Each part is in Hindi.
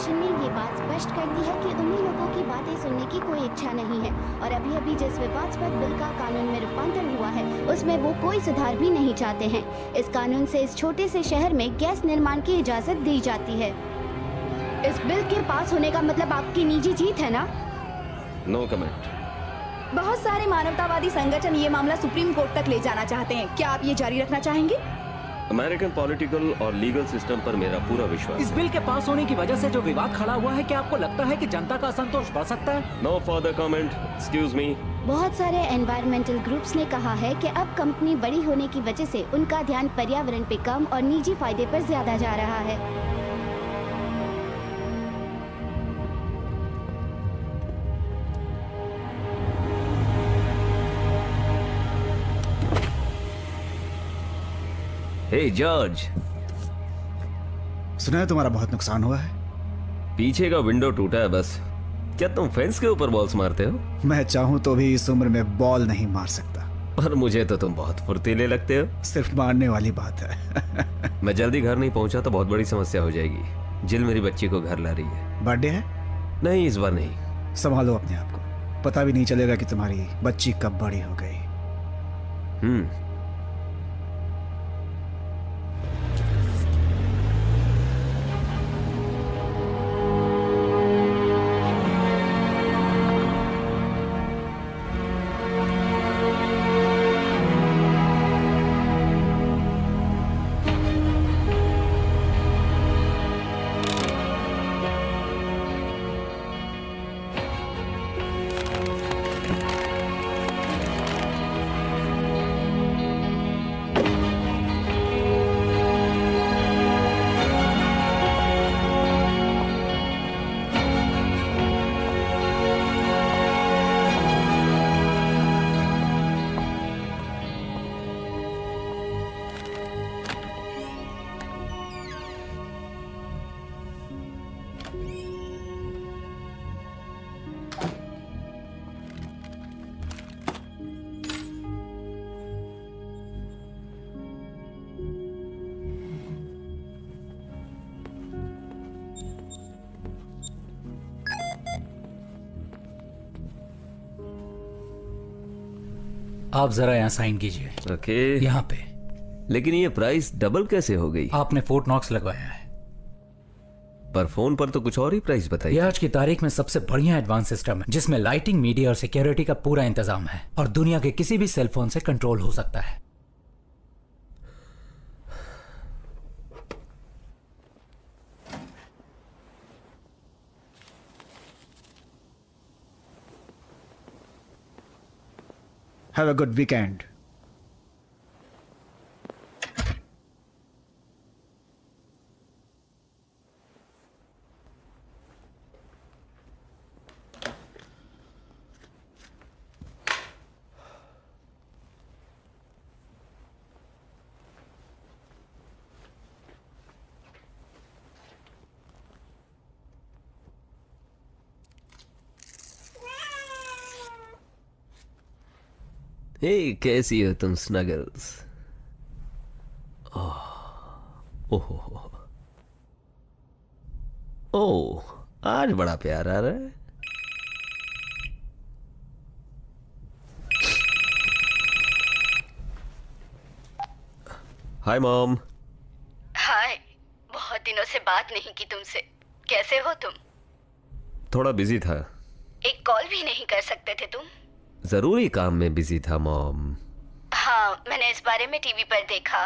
प्रशासन ने ये बात स्पष्ट कर दी है कि उन्हीं लोगों की बातें सुनने की कोई इच्छा नहीं है और अभी अभी जिस विवादास्पद बिल का कानून में रूपांतर हुआ है उसमें वो कोई सुधार भी नहीं चाहते हैं। इस कानून से इस छोटे से शहर में गैस निर्माण की इजाजत दी जाती है। इस बिल के पास होने का मतलब आपकी निजी जीत है ना? No comment. बहुत सारे मानवतावादी संगठन ये मामला सुप्रीम कोर्ट तक ले जाना चाहते हैं। क्या आप ये जारी रखना चाहेंगे? अमेरिकन पॉलिटिकल और लीगल सिस्टम पर मेरा पूरा विश्वास। इस बिल के पास होने की वजह से जो विवाद खड़ा हुआ है, क्या आपको लगता है कि जनता का असंतोष बढ़ सकता है? No further comment. Excuse me. बहुत सारे एनवायरमेंटल ग्रुप्स ने कहा है कि अब कंपनी बड़ी होने की वजह से उनका ध्यान पर्यावरण पे कम और निजी फायदे पर ज्यादा जा रहा है। हे जॉर्ज, सुना है तुम्हारा बहुत नुकसान हुआ है। पीछे का विंडो टूटा है बस। क्या तुम फेंस के ऊपर बॉल्स मारते हो? मैं चाहूं तो भी इस उम्र में बॉल नहीं मार सकता। पर मुझे तो तुम बहुत फुर्तीले लगते हो। सिर्फ मारने वाली बात है। मैं जल्दी घर नहीं पहुंचा तो बहुत बड़ी समस्या हो जाएगी। जिल मेरी बच्ची को घर ला रही है। बर्थडे है? नहीं, इस बार नहीं। संभालो अपने आप को, पता भी नहीं चलेगा कि तुम्हारी बच्ची कब बड़ी हो गई। आप जरा यहाँ साइन कीजिए। ओके। यहाँ पे। लेकिन ये प्राइस डबल कैसे हो गई? आपने फोर्ट नॉक्स लगवाया है। पर फोन पर तो कुछ और ही प्राइस बताइए। यह आज की तारीख में सबसे बढ़िया एडवांस सिस्टम है जिसमें लाइटिंग, मीडिया और सिक्योरिटी का पूरा इंतजाम है और दुनिया के किसी भी सेल फोन से कंट्रोल हो सकता है। Have a good weekend. हे, कैसी हो तुम स्नगल्स? ओह, ओह, आज बड़ा प्यार आ रहा है। Hi mom. हाय, बहुत दिनों से बात नहीं की तुमसे। कैसे हो तुम? थोड़ा बिजी था। एक कॉल भी नहीं कर सकते थे तुम? जरूरी काम में बिजी था मॉम। हाँ, मैंने इस बारे में टीवी पर देखा।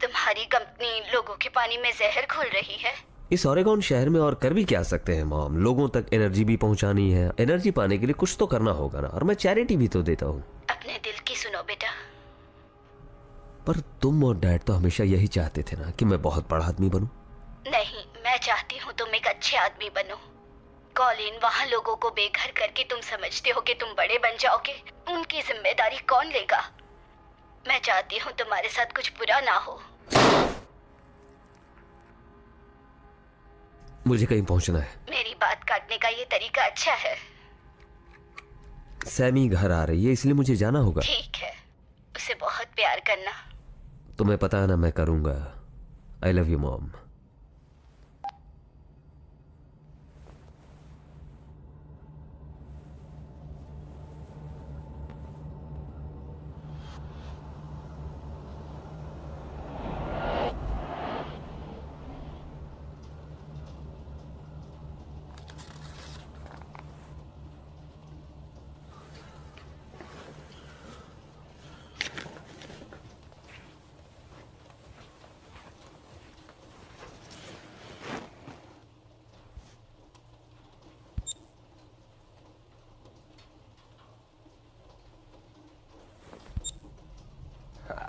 तुम्हारी कंपनी लोगों के पानी में जहर घोल रही है। इस ओरेगॉन शहर में और कर भी क्या सकते हैं मॉम? लोगों तक एनर्जी भी पहुंचानी है। एनर्जी पाने के लिए कुछ तो करना होगा ना। और मैं चैरिटी भी तो देता हूँ। अपने दिल की सुनो बेटा। पर तुम और डैड तो हमेशा यही चाहते थे ना कि मैं बहुत बड़ा आदमी बनूं। नहीं, मैं चाहती हूँ तुम एक अच्छे आदमी बनो। कॉलिन, वहाँ लोगों को बेघर करके तुम समझते हो कि तुम बड़े बन जाओगे। उनकी जिम्मेदारी कौन लेगा? मैं चाहती हूँ तुम्हारे साथ कुछ बुरा ना हो। मुझे कहीं पहुंचना है। मेरी बात काटने का ये तरीका अच्छा है। सैमी घर आ रही है, इसलिए मुझे जाना होगा। ठीक है, उसे बहुत प्यार करना। तुम्हें पता है ना, मैं करूंगा। I love you mom.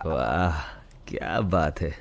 वाह, क्या बात है।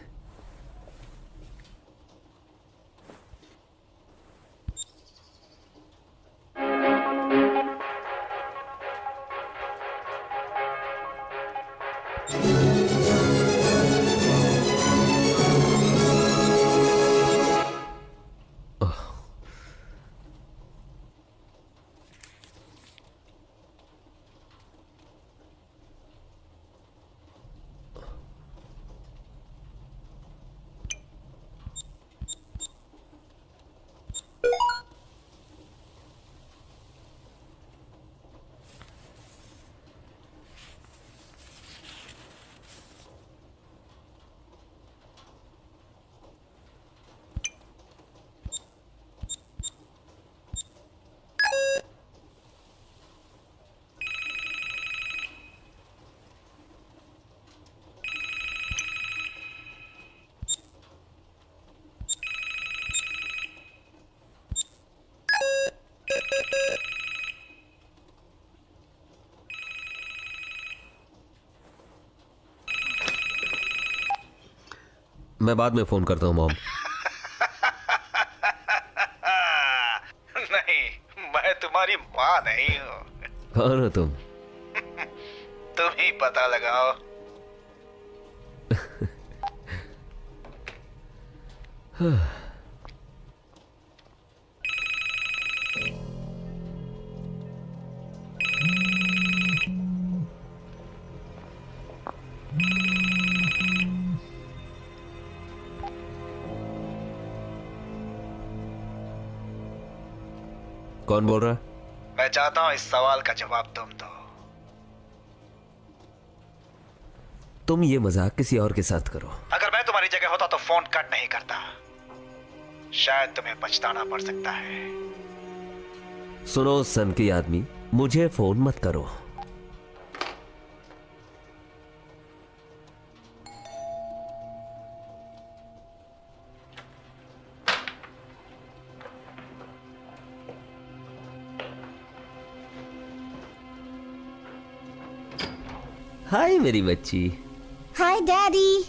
मैं बाद में फोन करता हूँ मॉम। नहीं, मैं तुम्हारी माँ नहीं हूँ। कौन हो तुम? तुम ही पता लगाओ। कौन बोल रहा है? मैं चाहता हूँ इस सवाल का जवाब तुम दो। तुम ये मजाक किसी और के साथ करो। अगर मैं तुम्हारी जगह होता तो फोन कट नहीं करता। शायद तुम्हें पछताना पड़ सकता है। सुनो सन की आदमी, मुझे फोन मत करो। हाय मेरी बच्ची। हाय डैडी।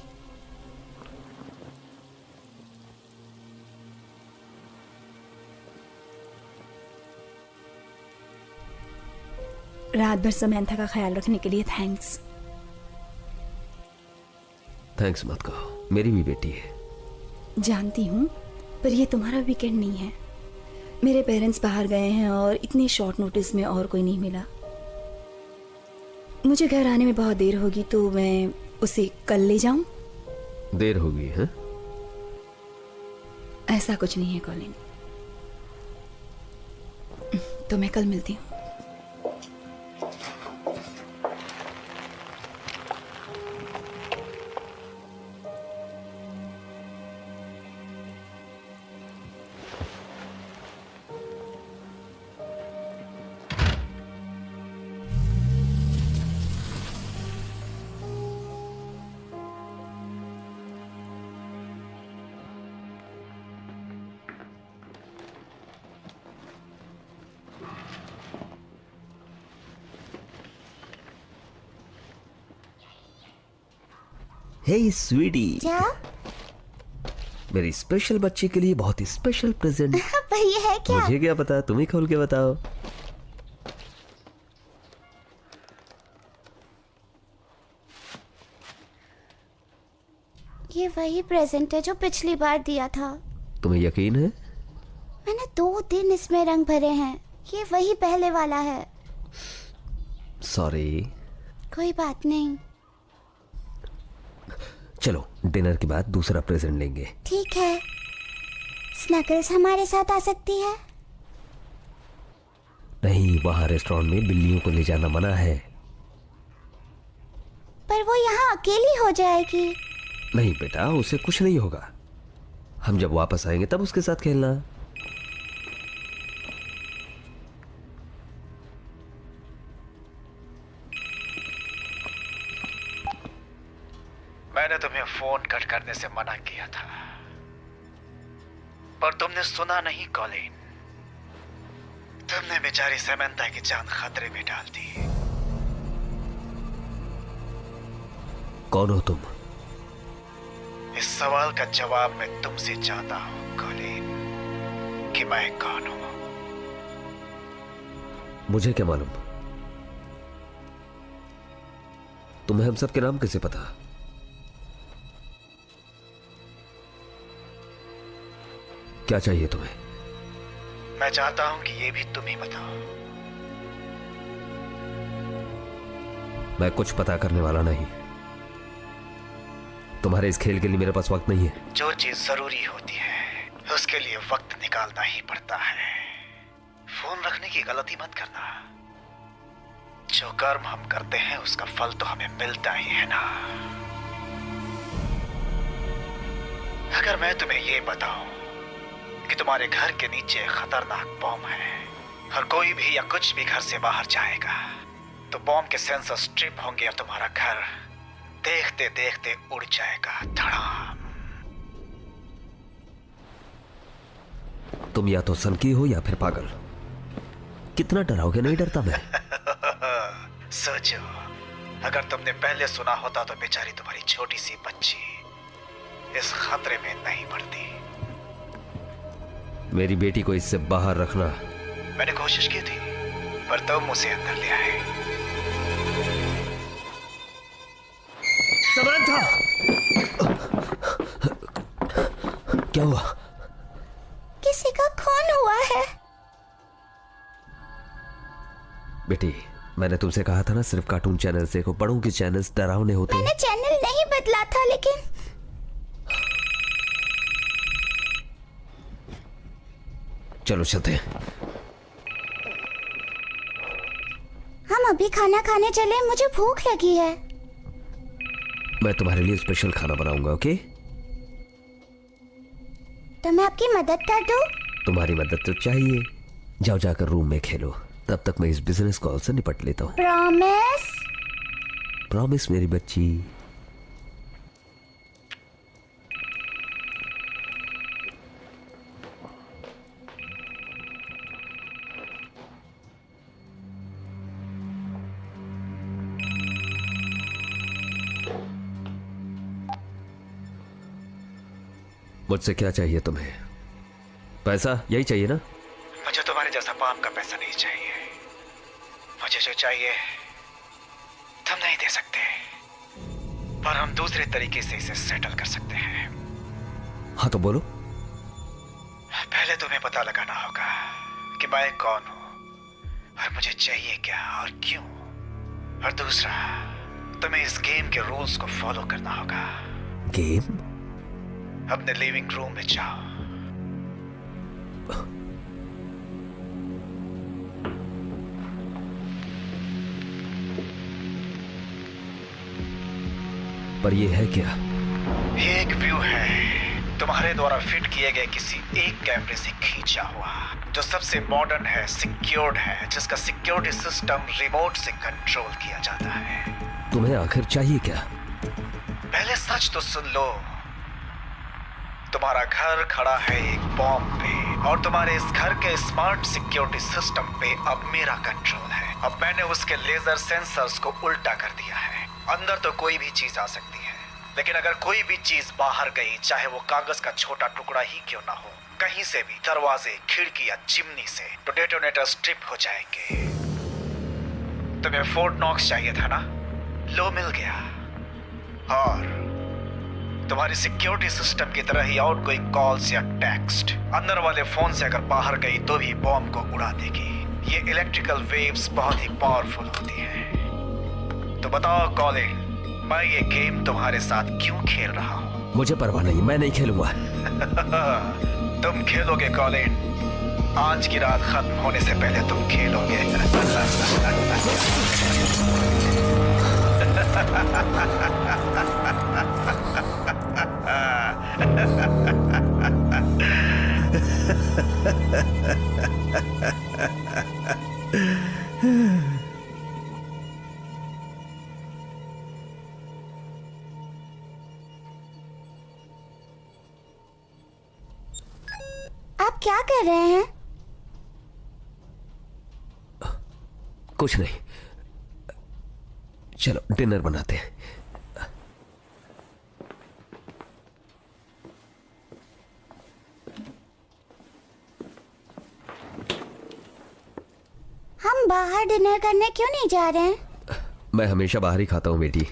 रात भर समंथा का ख्याल रखने के लिए थैंक्स। थैंक्स मत कहो, मेरी भी बेटी है। जानती हूँ, पर ये तुम्हारा वीकेंड नहीं है। मेरे पेरेंट्स बाहर गए हैं और इतनी शॉर्ट नोटिस में और कोई नहीं मिला। मुझे घर आने में बहुत देर होगी, तो मैं उसे कल ले जाऊं? देर होगी है? ऐसा कुछ नहीं है कॉलिन, तो मैं कल मिलती हूँ। हे स्वीटी, क्या? मेरी स्पेशल बच्ची के लिए बहुत ही स्पेशल प्रेजेंट। पर ये है क्या? मुझे क्या पता, तुम ही खोल के बताओ। ये वही प्रेजेंट है जो पिछली बार दिया था। तुम्हें यकीन है? मैंने 2 दिन इसमें रंग भरे हैं। ये वही पहले वाला है। सॉरी। कोई बात नहीं। चलो डिनर के बाद दूसरा प्रेजेंट लेंगे। ठीक है। स्नगल्स हमारे साथ आ सकती है? नहीं, वहाँ रेस्टोरेंट में बिल्लियों को ले जाना मना है। पर वो यहाँ अकेली हो जाएगी। नहीं बेटा, उसे कुछ नहीं होगा। हम जब वापस आएंगे तब उसके साथ खेलना। मैंने तुम्हें फोन कट करने से मना किया था, पर तुमने सुना नहीं कॉलिन। तुमने बेचारी समंथा की जान खतरे में डाल दी। कौन हो तुम? इस सवाल का जवाब मैं तुमसे चाहता हूं कॉलिन, कि मैं कौन हूं। मुझे क्या मालूम? तुम्हें हम सब के नाम कैसे पता? क्या चाहिए तुम्हें? मैं चाहता हूं कि ये भी तुम ही बताओ। मैं कुछ पता करने वाला नहीं। तुम्हारे इस खेल के लिए मेरे पास वक्त नहीं है। जो चीज जरूरी होती है उसके लिए वक्त निकालना ही पड़ता है। फोन रखने की गलती मत करना। जो कर्म हम करते हैं उसका फल तो हमें मिलता ही है ना। अगर मैं तुम्हें ये बताऊं कि तुम्हारे घर के नीचे खतरनाक बॉम्ब है और कोई भी या कुछ भी घर से बाहर जाएगा तो बॉम्ब के सेंसर स्ट्रिप होंगे और तुम्हारा घर देखते देखते उड़ जाएगा। धड़ाम। तुम या तो सनकी हो या फिर पागल। कितना डराओगे? नहीं डरता मैं। सोचो, अगर तुमने पहले सुना होता तो बेचारी तुम्हारी छोटी सी बच्ची इस खतरे में नहीं पड़ती। मेरी बेटी को इससे बाहर रखना। मैंने कोशिश की थी पर तुम उसे अंदर ले आए। समांथा! क्या हुआ? किसी का खून हुआ है। बेटी, मैंने तुमसे कहा था ना सिर्फ कार्टून चैनल देखो। बड़ों के चैनल्स डरावने होते हैं। मैंने चैनल नहीं बदला था, लेकिन चलो चलते हैं। हम अभी खाना खाने चले, मुझे भूख लगी है। मैं तुम्हारे लिए स्पेशल खाना बनाऊंगा, ओके? तो मैं आपकी मदद कर दूं? तुम्हारी मदद तो चाहिए। जाओ जाकर रूम में खेलो, तब तक मैं इस बिजनेस कॉल से निपट लेता हूँ। प्रॉमिस? प्रॉमिस मेरी बच्ची। मुझसे क्या चाहिए तुम्हें? पैसा? यही चाहिए ना? मुझे तुम्हारे जैसा पाप का पैसा नहीं चाहिए। मुझे जो चाहिए तुम नहीं दे सकते, पर हम दूसरे तरीके से इसे सेटल कर सकते हैं। हाँ तो बोलो। पहले तुम्हें पता लगाना होगा कि मैं कौन हूं और मुझे चाहिए क्या और क्यों। और दूसरा, तुम्हें इस गेम के रूल्स को फॉलो करना होगा। गेम? अपने लिविंग रूम में जाओ। पर ये है क्या? ये एक व्यू है तुम्हारे द्वारा फिट किए गए किसी एक कैमरे से खींचा हुआ, जो सबसे मॉडर्न है, सिक्योर्ड है, जिसका सिक्योरिटी सिस्टम रिमोट से कंट्रोल किया जाता है। तुम्हें आखिर चाहिए क्या? पहले सच तो सुन लो। तुम्हारा घर खड़ा है एक बॉम्ब पे और तुम्हारे इस घर के स्मार्ट सिक्योरिटी सिस्टम पे अब मेरा कंट्रोल है। अब मैंने उसके लेजर सेंसर्स को उल्टा कर दिया है। अंदर तो कोई भी चीज आ सकती है, लेकिन अगर कोई भी चीज बाहर गई, चाहे वो कागज का छोटा टुकड़ा ही क्यों ना हो, कहीं से भी, दरवाजे, खिड़की या चिमनी से, तो डेटोनेटर स्ट्रिप हो जाएंगे। तुम्हें फोर्ट नॉक्स चाहिए था ना? लो, मिल गया। और तुम्हारी सिक्योरिटी सिस्टम की तरह ही आउटगोइंग कॉल्स या टेक्स्ट अंदर वाले फोन से अगर बाहर गई तो भी बॉम्ब को उड़ा देगी। ये इलेक्ट्रिकल वेव्स बहुत ही पावरफुल होती हैं। तो बताओ कॉलिन, मैं ये गेम तुम्हारे साथ क्यों खेल रहा हूँ? मुझे परवाह नहीं, मैं नहीं खेलूंगा। तुम खेलोगे कॉलिन। आज की रात खत्म होने से पहले तुम खेलोगे। आप क्या कर रहे हैं? कुछ नहीं, चलो डिनर बनाते हैं। बाहर डिनर करने क्यों नहीं जा रहे हैं? मैं हमेशा बाहर ही खाता हूँ बेटी।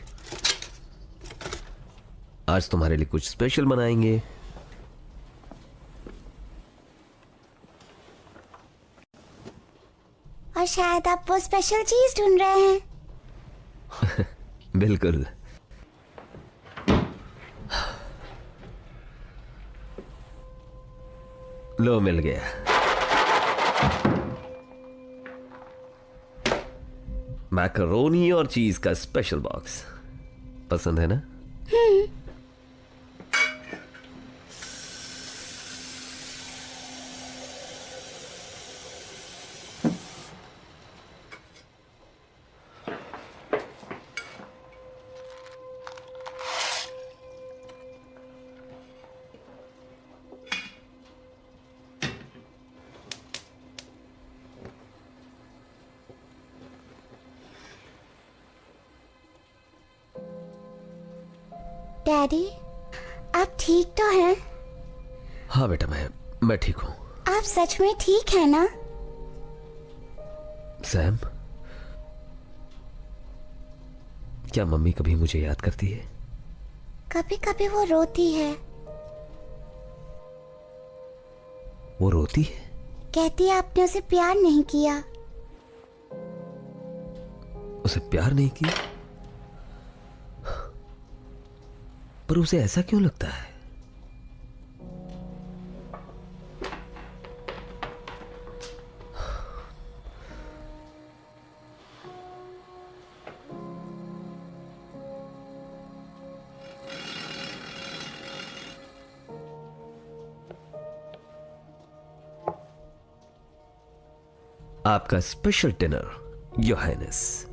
आज तुम्हारे लिए कुछ स्पेशल बनाएंगे। और शायद आप वो स्पेशल चीज ढूंढ रहे हैं। बिल्कुल। लो, मिल गया। मैकरोनी और चीज का स्पेशल बॉक्स पसंद है ना? डैडी, आप ठीक तो हैं? हाँ बेटा, मैं ठीक हूं। आप सच में ठीक हैं ना? सैम, क्या मम्मी कभी मुझे याद करती है? कभी कभी वो रोती है। वो रोती है? कहती है आपने उसे प्यार नहीं किया। उसे प्यार नहीं किया? पर उसे ऐसा क्यों लगता है? आपका स्पेशल डिनर, योर हाइनेस।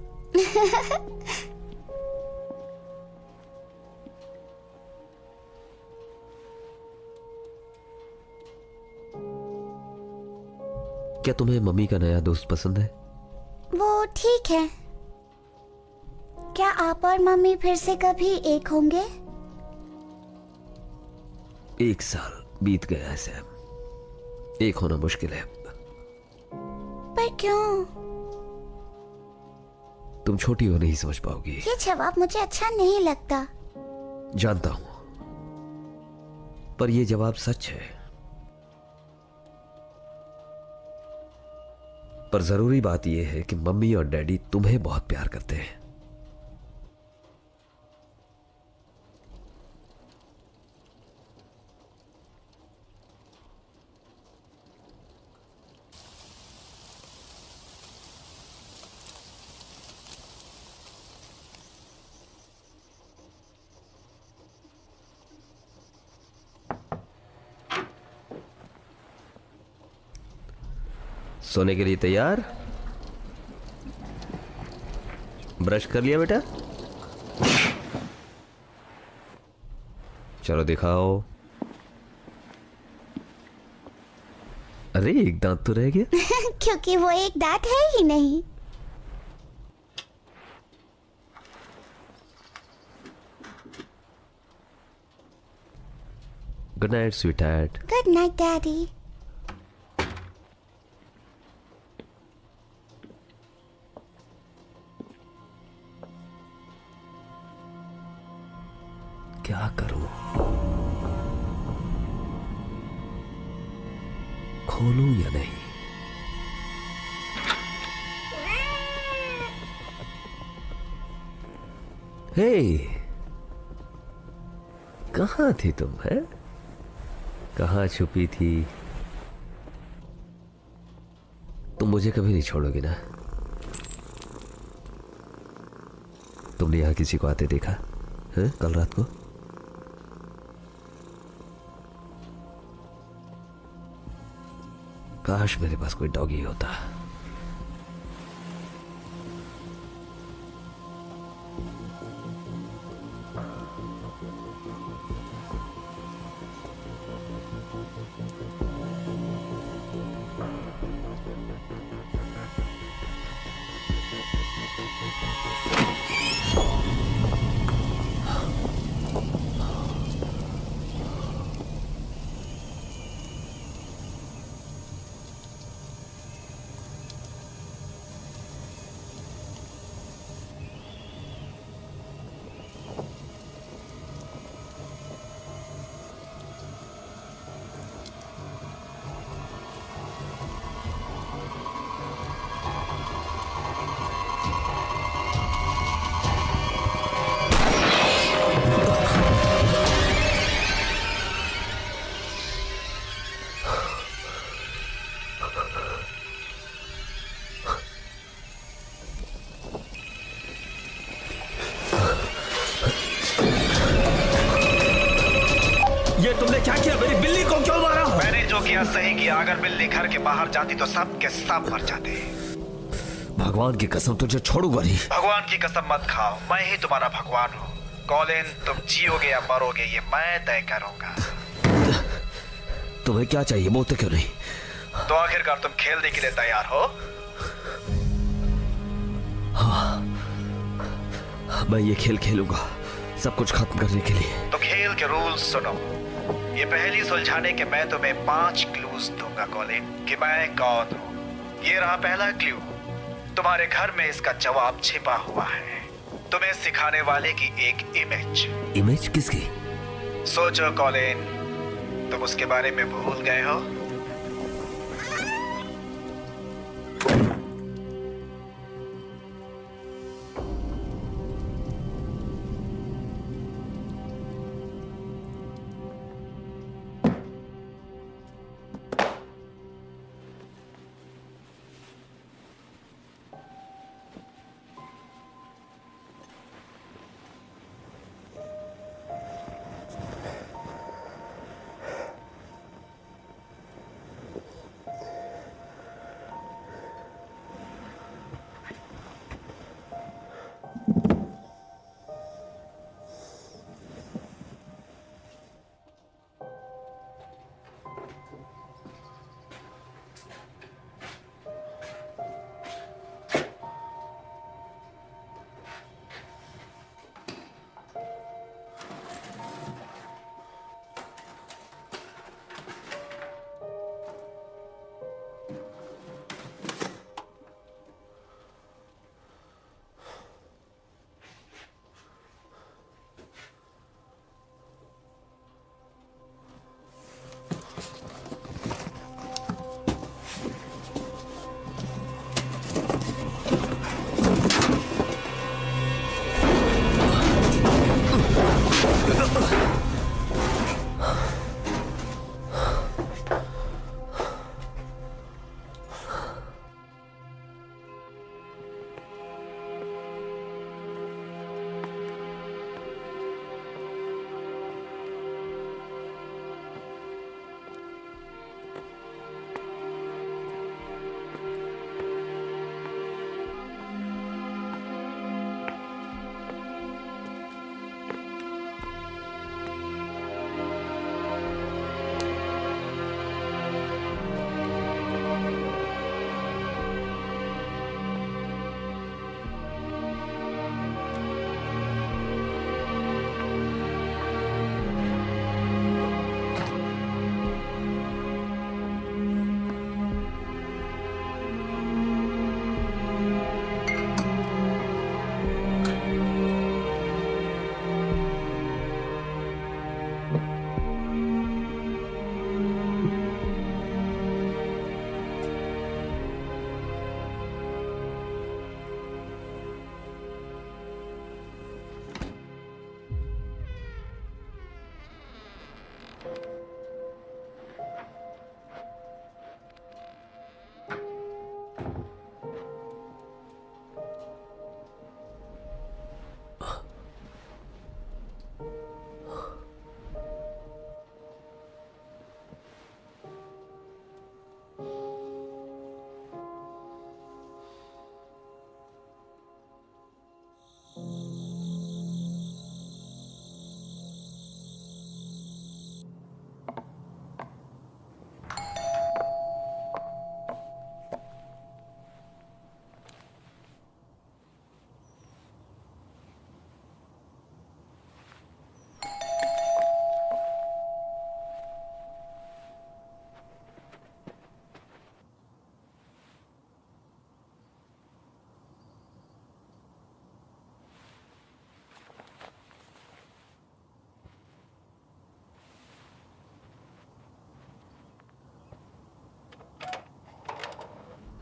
क्या तुम्हें मम्मी का नया दोस्त पसंद है? वो ठीक है। क्या आप और मम्मी फिर से कभी एक होंगे? 1 साल बीत गया है सैम। एक होना मुश्किल है। पर क्यों? तुम छोटी हो, नहीं समझ पाओगी। ये जवाब मुझे अच्छा नहीं लगता। जानता हूं, पर यह जवाब सच है। पर जरूरी बात यह है कि मम्मी और डैडी तुम्हें बहुत प्यार करते हैं। सोने के लिए तैयार? ब्रश कर लिया बेटा? चलो दिखाओ। अरे, एक दांत तो रह गया। क्योंकि वो एक दांत है ही नहीं। Good night sweet heart. Good night daddy. क्या करूं? खोलूं या नहीं? हे, कहां थी तुम? है कहां छुपी थी? तुम मुझे कभी नहीं छोड़ोगी ना? तुमने यहां किसी को आते देखा है कल रात को? काश मेरे पास कोई डॉगी होता। सही किया, अगर बिल्ली घर के बाहर जाती तो सब के सब मर जाते। भगवान की कसम तुझे छोड़ूंगा नहीं। भगवान की कसम मत खाओ, मैं ही तुम्हारा भगवान हूँ। कॉलिन, तुम जियोगे या मरोगे ये मैं तय करूंगा। तुम्हें क्या चाहिए, बोलते क्यों नहीं? तो आखिरकार तुम खेलने के लिए तैयार हो? हाँ, मैं ये खेल खेलूंगा, सब कुछ खत्म करने के लिए। तो खेल के रूल्स सुनो। ये पहली सुलझाने के मैं तुम्हें 5 क्लूज दूंगा कॉलिन, कि मैं कौन हूँ। ये रहा पहला क्लू, तुम्हारे घर में इसका जवाब छिपा हुआ है। तुम्हें सिखाने वाले की एक इमेज। इमेज किसकी? सोचो कॉलिन, तुम उसके बारे में भूल गए हो?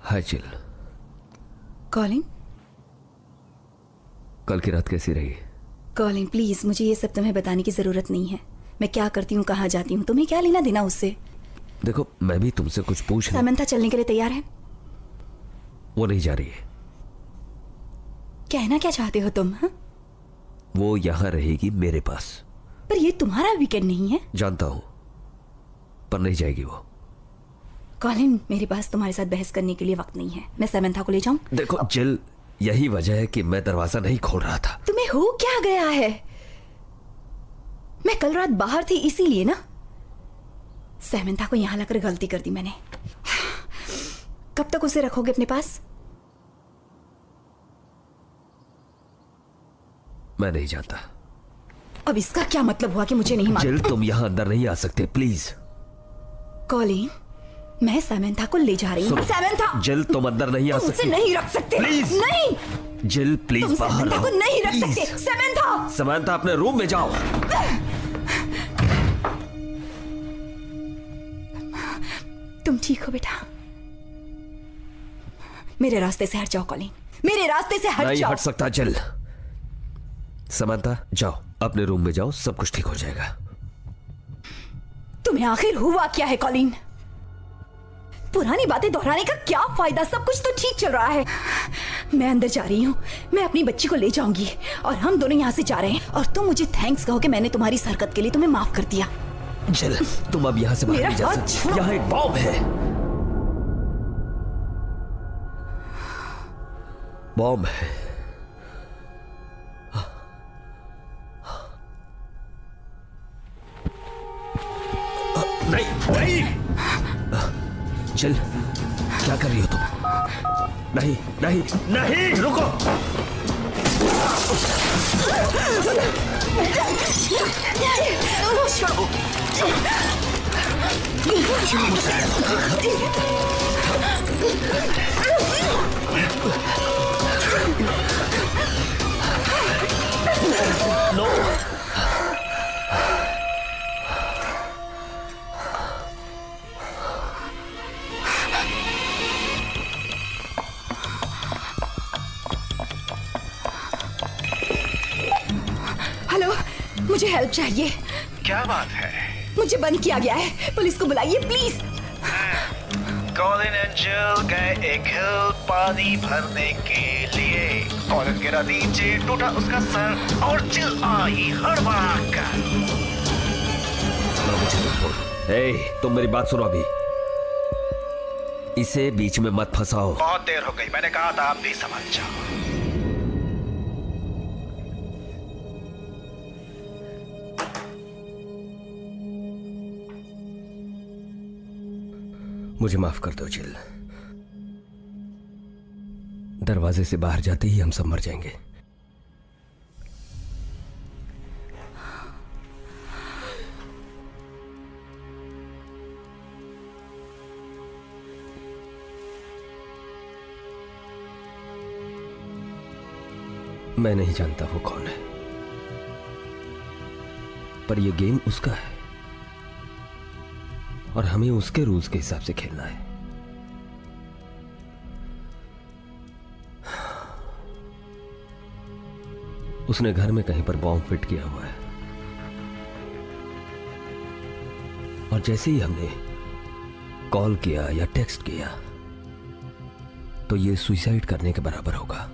हाय चिल। कॉलिन, कल की रात कैसी रही? कॉलिन प्लीज, मुझे ये सब तुम्हें बताने की जरूरत नहीं है। मैं क्या करती हूँ, कहाँ जाती हूँ, तुम्हें क्या लेना देना उससे। देखो, मैं भी तुमसे कुछ पूछ रहा। सामंथा चलने के लिए तैयार है? वो नहीं जा रही है। कहना क्या चाहते हो तुम? हा? वो यहाँ रहेगी मेरे पास। पर ये तुम्हारा वीकेंड नहीं है। जानता हूं, पर नहीं जाएगी वो। कॉलिन, मेरे पास तुम्हारे साथ बहस करने के लिए वक्त नहीं है। मैं सैमंथा को ले जाऊं? देखो जिल, यही वजह है कि मैं दरवाजा नहीं खोल रहा था। तुम्हें हो क्या गया है? मैं कल रात बाहर थी इसीलिए ना। सैमंथा को यहां लाकर गलती कर दी मैंने। कब तक उसे रखोगे अपने पास? मैं नहीं जानता। अब इसका क्या मतलब हुआ कि मुझे नहीं जिल, मालूम? तुम यहाँ अंदर नहीं आ सकते, प्लीज। कॉलिन, मैं सैमंथा को ले जा रही हूँ। सैमंथा! जिल, तुम अंदर नहीं आ तुम उसे सकती। नहीं रख सकते। प्लीज। नहीं, जिल प्लीज तुम बाहर सैमंथा रहो। को नहीं रख प्लीज। सकते। सैमंथा! समंथा, अपने रूम में जाओ। तुम ठीक हो बेटा? मेरे रास्ते से हट जाओ कॉलिन, मेरे रास्ते से हट नहीं जाओ। हट सकता जिल। समंथा, जाओ अपने रूम में जाओ, सब कुछ ठीक हो जाएगा। तुम्हें आखिर हुआ क्या है कॉलिन? पुरानी बातें दोहराने का क्या फायदा? सब कुछ तो ठीक चल रहा है। मैं अंदर जा रही हूँ, मैं अपनी बच्ची को ले जाऊंगी और हम दोनों यहाँ से जा रहे हैं। और तुम मुझे थैंक्स कहो कि मैंने तुम्हारी इस हरकत के लिए तुम्हें माफ कर दिया। जिल, तुम अब यहाँ से बाहर मेरा नहीं जा हाथ सकती। छोड़ो। यहाँ एक बॉम्ब है। बॉम्ब है। नहीं नहीं, जिल, क्या कर रही हो तुम? नहीं नहीं नहीं, रुको। नो। हेलो, मुझे हेल्प चाहिए। क्या बात है? मुझे बंद किया गया है, पुलिस को बुलाइए प्लीज। कॉलिन एंड जिल गए एक हिल पानी भरने के लिए। कॉलिन गिरा नीचे, टूटा उसका सर और जिल आई हड़बड़ा कर। तुम मेरी बात सुनो अभी। इसे बीच में मत फंसाओ। बहुत देर हो गई, मैंने कहा था आप भी समझ जाओ। मुझे माफ कर दो जिल। दरवाजे से बाहर जाते ही हम सब मर जाएंगे। मैं नहीं जानता वो कौन है, पर यह गेम उसका है और हमें उसके रूल्स के हिसाब से खेलना है। उसने घर में कहीं पर बॉम्ब फिट किया हुआ है और जैसे ही हमने कॉल किया या टेक्स्ट किया तो ये सुसाइड करने के बराबर होगा।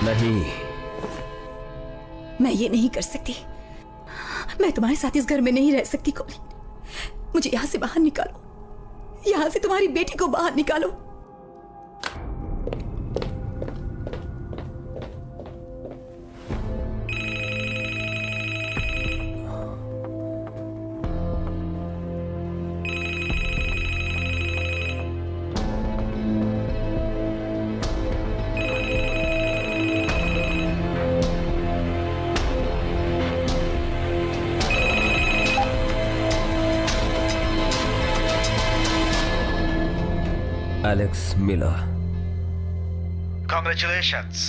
नहीं, मैं ये नहीं कर सकती। मैं तुम्हारे साथ इस घर में नहीं रह सकती कॉलिन। मुझे यहां से बाहर निकालो। यहां से तुम्हारी बेटी को बाहर निकालो। एलेक्स मिला। कॉन्ग्रेचुलेशंस,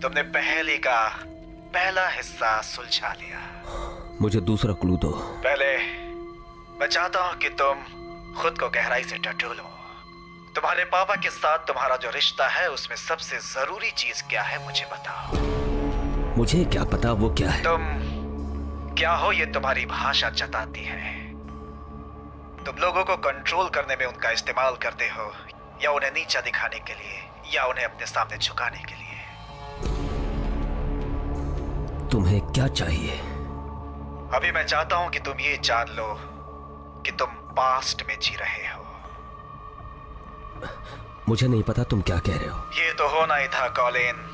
तुमने पहेली का पहला हिस्सा सुलझा लिया। मुझे दूसरा क्लू दो। पहले मैं चाहता हूं कि तुम खुद को गहराई से टटोलो। तुम्हारे पापा के साथ तुम्हारा जो रिश्ता है उसमें सबसे जरूरी चीज क्या है मुझे बताओ। मुझे क्या पता वो क्या है। तुम क्या हो ये तुम्हारी भाषा जताती है। तुम लोगों को कंट्रोल करने में उनका इस्तेमाल करते हो, या उन्हें नीचा दिखाने के लिए, या उन्हें अपने सामने झुकाने के लिए। तुम्हें क्या चाहिए? अभी मैं चाहता हूं कि तुम ये जान लो कि तुम पास्ट में जी रहे हो। मुझे नहीं पता तुम क्या कह रहे हो। ये तो होना ही था कॉलिन।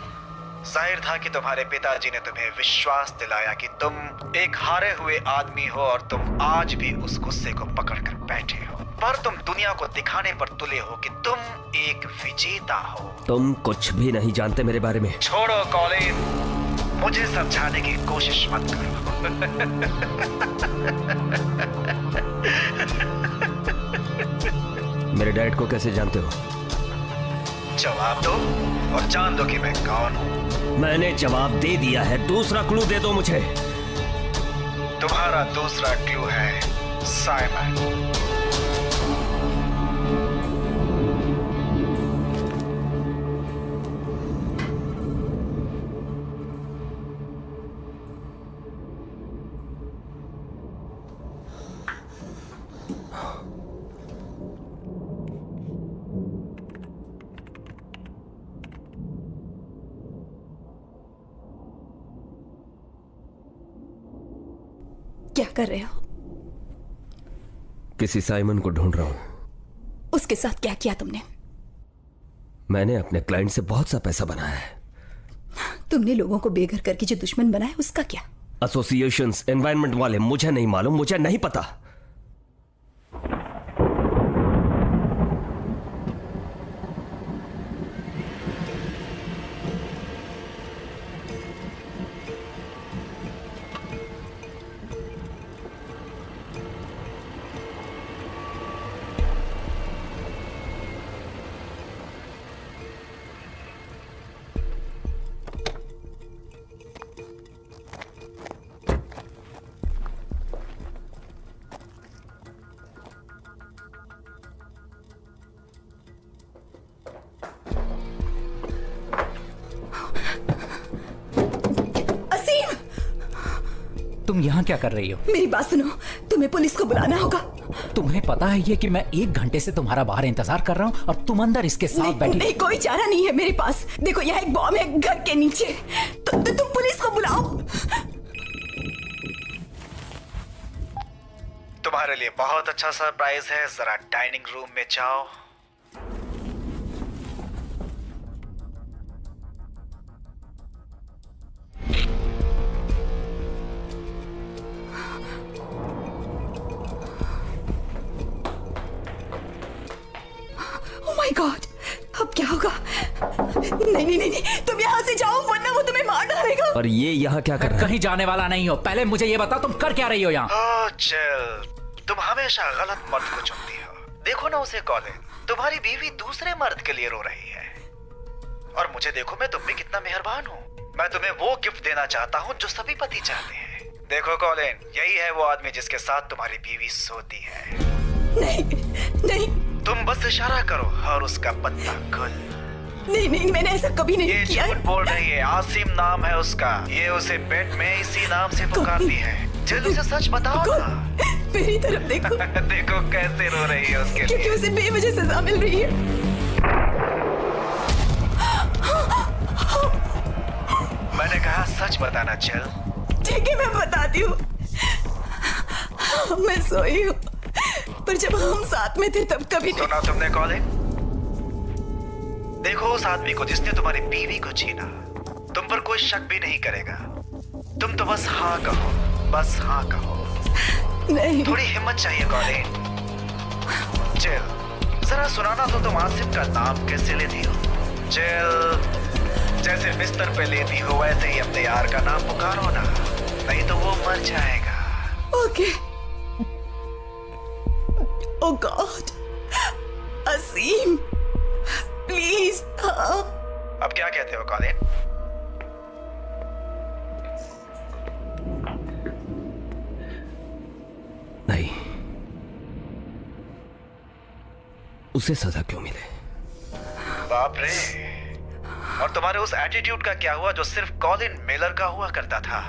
जाहिर था कि तुम्हारे पिताजी ने तुम्हें विश्वास दिलाया कि तुम एक हारे हुए आदमी हो और तुम आज भी उस गुस्से को पकड़कर बैठे हो, पर तुम दुनिया को दिखाने पर तुले हो कि तुम एक विजेता हो। तुम कुछ भी नहीं जानते मेरे बारे में। छोड़ो कॉलिन, मुझे समझाने की कोशिश मत करो। मेरे डैड को कैसे जानते हो? जवाब दो और जान दो कि मैं कौन हूं। मैंने जवाब दे दिया है, दूसरा क्लू दे दो मुझे। तुम्हारा दूसरा क्लू है साइमन। क्या कर रहे हो? किसी साइमन को ढूंढ रहा हूं। उसके साथ क्या किया तुमने? मैंने अपने क्लाइंट से बहुत सा पैसा बनाया है। तुमने लोगों को बेघर करके जो दुश्मन बनाया उसका क्या? एसोसिएशंस, एनवायरनमेंट वाले, मुझे नहीं मालूम, मुझे नहीं पता। तुम यहाँ क्या कर रही हो? मेरी बात सुनो, तुम्हें पुलिस को बुलाना होगा। तुम्हें पता है ये कि मैं 1 घंटे से तुम्हारा बाहर इंतजार कर रहा हूँ और तुम अंदर इसके साथ बैठी। नहीं, कोई चारा नहीं है मेरे पास। देखो यहाँ एक बॉम्ब है घर के नीचे। तुम पुलिस को बुलाओ। तुम्हारे लिए बहुत अच्छा सरप्राइज है, जरा डाइनिंग रूम में जाओ। माय गॉड, अब क्या होगा? नहीं, तुम यहाँ से जाओ वरना वो तुम्हें मार डालेगा। और ये यहाँ क्या कर रहा है? कहीं जाने वाला नहीं हो। पहले मुझे ये बताओ तुम कर क्या रही हो यहाँ? ओह चिल, तुम हमेशा गलत मर्द को चुनती हो। देखो ना उसे कॉलिन, तुम्हारी बीवी दूसरे मर्द के लिए रो रही है। और मुझे देखो, मैं तुम भी कितना मेहरबान हूँ। मैं तुम्हें वो गिफ्ट देना चाहता हूँ जो सभी पति चाहते हैं। देखो कॉलिन, यही है वो आदमी जिसके साथ तुम्हारी बीवी सोती है। नहीं, तुम बस इशारा करो और उसका पत्ता खुल। नहीं, मैंने ऐसा कभी नहीं किया। ये झूठ बोल रही है। आसिम नाम है उसका। ये उसे बेड में इसी नाम से पुकारती है। जल्दी से सच बताओ ना। मेरी तरफ देखो। देखो कैसे रो रही है उसके लिए। क्योंकि उसे बेवजह सजा मिल रही है। सच बताना चिल। ठीक है, मैं बताती हूँ। मैं सोई हूँ, पर जब हम साथ में थे तब कभी नहीं। सुना तुमने कॉलिन? देखो उस आदमी को जिसने तुम्हारी बीवी को छीना, तुम पर कोई शक भी नहीं करेगा। तुम तो बस हाँ कहो, बस हाँ कहो। नहीं, थोड़ी हिम्मत चाहिए कॉलिन। चिल, जरा सुनाना तो तुम आसिम का नाम कैसे लेती हो? चिल, जैसे बिस्तर पे लेती हो वैसे ही अपने यार का नाम पुकारो ना, नहीं तो वो मर जाएगा। Okay. Oh God, Aseem, please. अब क्या कहते हो कॉलिन? नहीं, उसे सजा क्यों मिले? बाप रे, और तुम्हारे उस एटीट्यूड का क्या हुआ जो सिर्फ कॉलिन मिलर का हुआ करता था?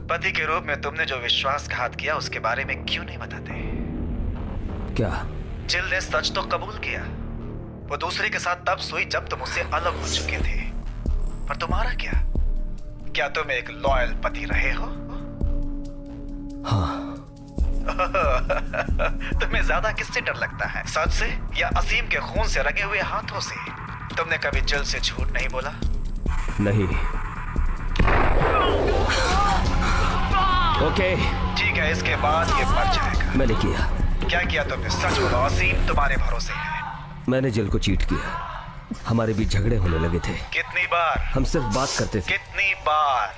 पति के रूप में तुमने जो विश्वासघात किया उसके बारे में क्यों नहीं बताते? क्या? जिल ने सच तो कबूल किया, वो दूसरे के साथ तब सोई जब तुम उससे अलग हो चुके थे। पर तुम्हारा क्या तुम एक लॉयल पति रहे हो? हाँ। तुम्हें ज्यादा किससे डर लगता है, सच से या असीम के खून से रंगे हुए हाथों से? तुमने कभी जिल से झूठ नहीं बोला? नहीं। ओके, ठीक है, इसके बाद ये मर जाएगा। मैंने किया। क्या किया तुमने? सच बोलो, असीम तुम्हारे भरोसे है। मैंने जिल को चीट किया। हमारे बीच झगड़े होने लगे थे। कितनी बार? हम सिर्फ बात करते थे। कितनी बार?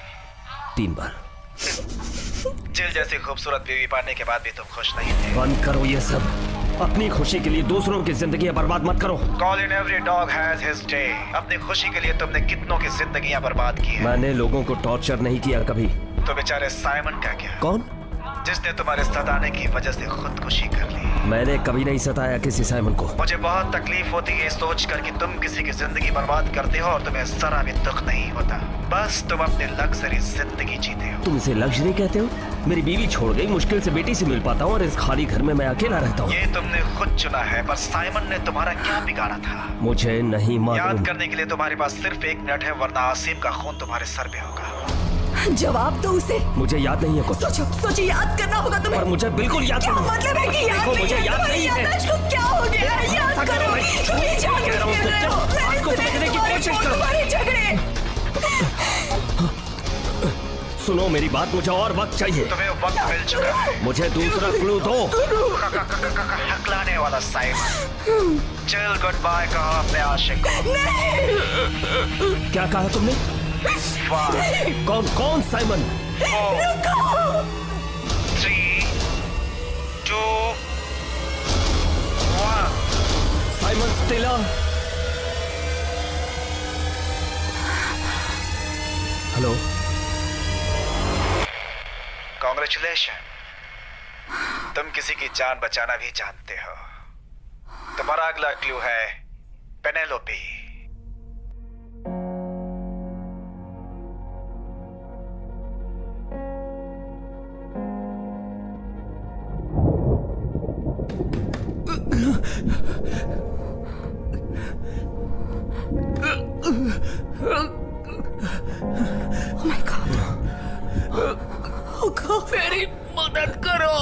3 बार। जिल जैसी खूबसूरत बीवी पाने के बाद भी तुम खुश नहीं थे। बंद करो ये सब। अपनी खुशी के लिए दूसरों की जिंदगी बर्बाद मत करो। Colin, every dog has his day. अपनी खुशी के लिए तुमने कितनों की जिंदगियां बर्बाद की है। मैंने लोगों को टॉर्चर नहीं किया कभी। तो बेचारे साइमन का क्या? कौन? जिसने तुम्हारे सताने की वजह से खुदकुशी कर ली। मैंने कभी नहीं सताया किसी साइमन को। मुझे बहुत तकलीफ होती है सोच कर कि तुम किसी की जिंदगी बर्बाद करते हो और तुम्हें जरा भी दुख नहीं होता। बस तुम अपनी लग्जरी जिंदगी जीते हो। तुम इसे लग्जरी कहते हो? मेरी बीवी छोड़ गई, मुश्किल से बेटी से मिल पाता हूँ और इस खाली घर में मैं अकेला रहता हूँ। ये तुमने खुद चुना है, पर साइमन ने तुम्हारा क्या बिगाड़ा था? मुझे नहीं मालूम। याद करने के लिए तुम्हारे पास सिर्फ 1 मिनट है, वरना आसिम का खून तुम्हारे सर पे होगा। जवाब दो उसे। मुझे याद नहीं है कुछ। सोचो, याद करना होगा तुम्हें। पर मुझे बिल्कुल याद क्या नहीं है। मतलब है कि याद देखो, नहीं मुझे है? याद तुम्हारी नहीं है। याददाश्त को क्या हो गया है? याद करो। तुम ये जान कह रहा हूँ, क्यों रहे हो? सच्चा। मैंने आपको सुने समझने की तुम्हारे कोशिश फोन, करो। तुम्हारे झगड़े। सुनो मेरी बात, मुझे और वक्त चाहिए। तुम्हें वक्त मिल चुका है। मुझे दूसरा क्लू दो। हकलाने वाला साइमन। चल गुड बाय कहो अपने आशिक को। क्या कहा तुमने? कौन साइमन? 4 3 2 1। साइमन स्टिलर। हेलो। कॉन्ग्रेचुलेशन, तुम किसी की जान बचाना भी जानते हो। तुम्हारा अगला क्लू है Penelope. Oh my God. Oh God. मेरी मदद करो।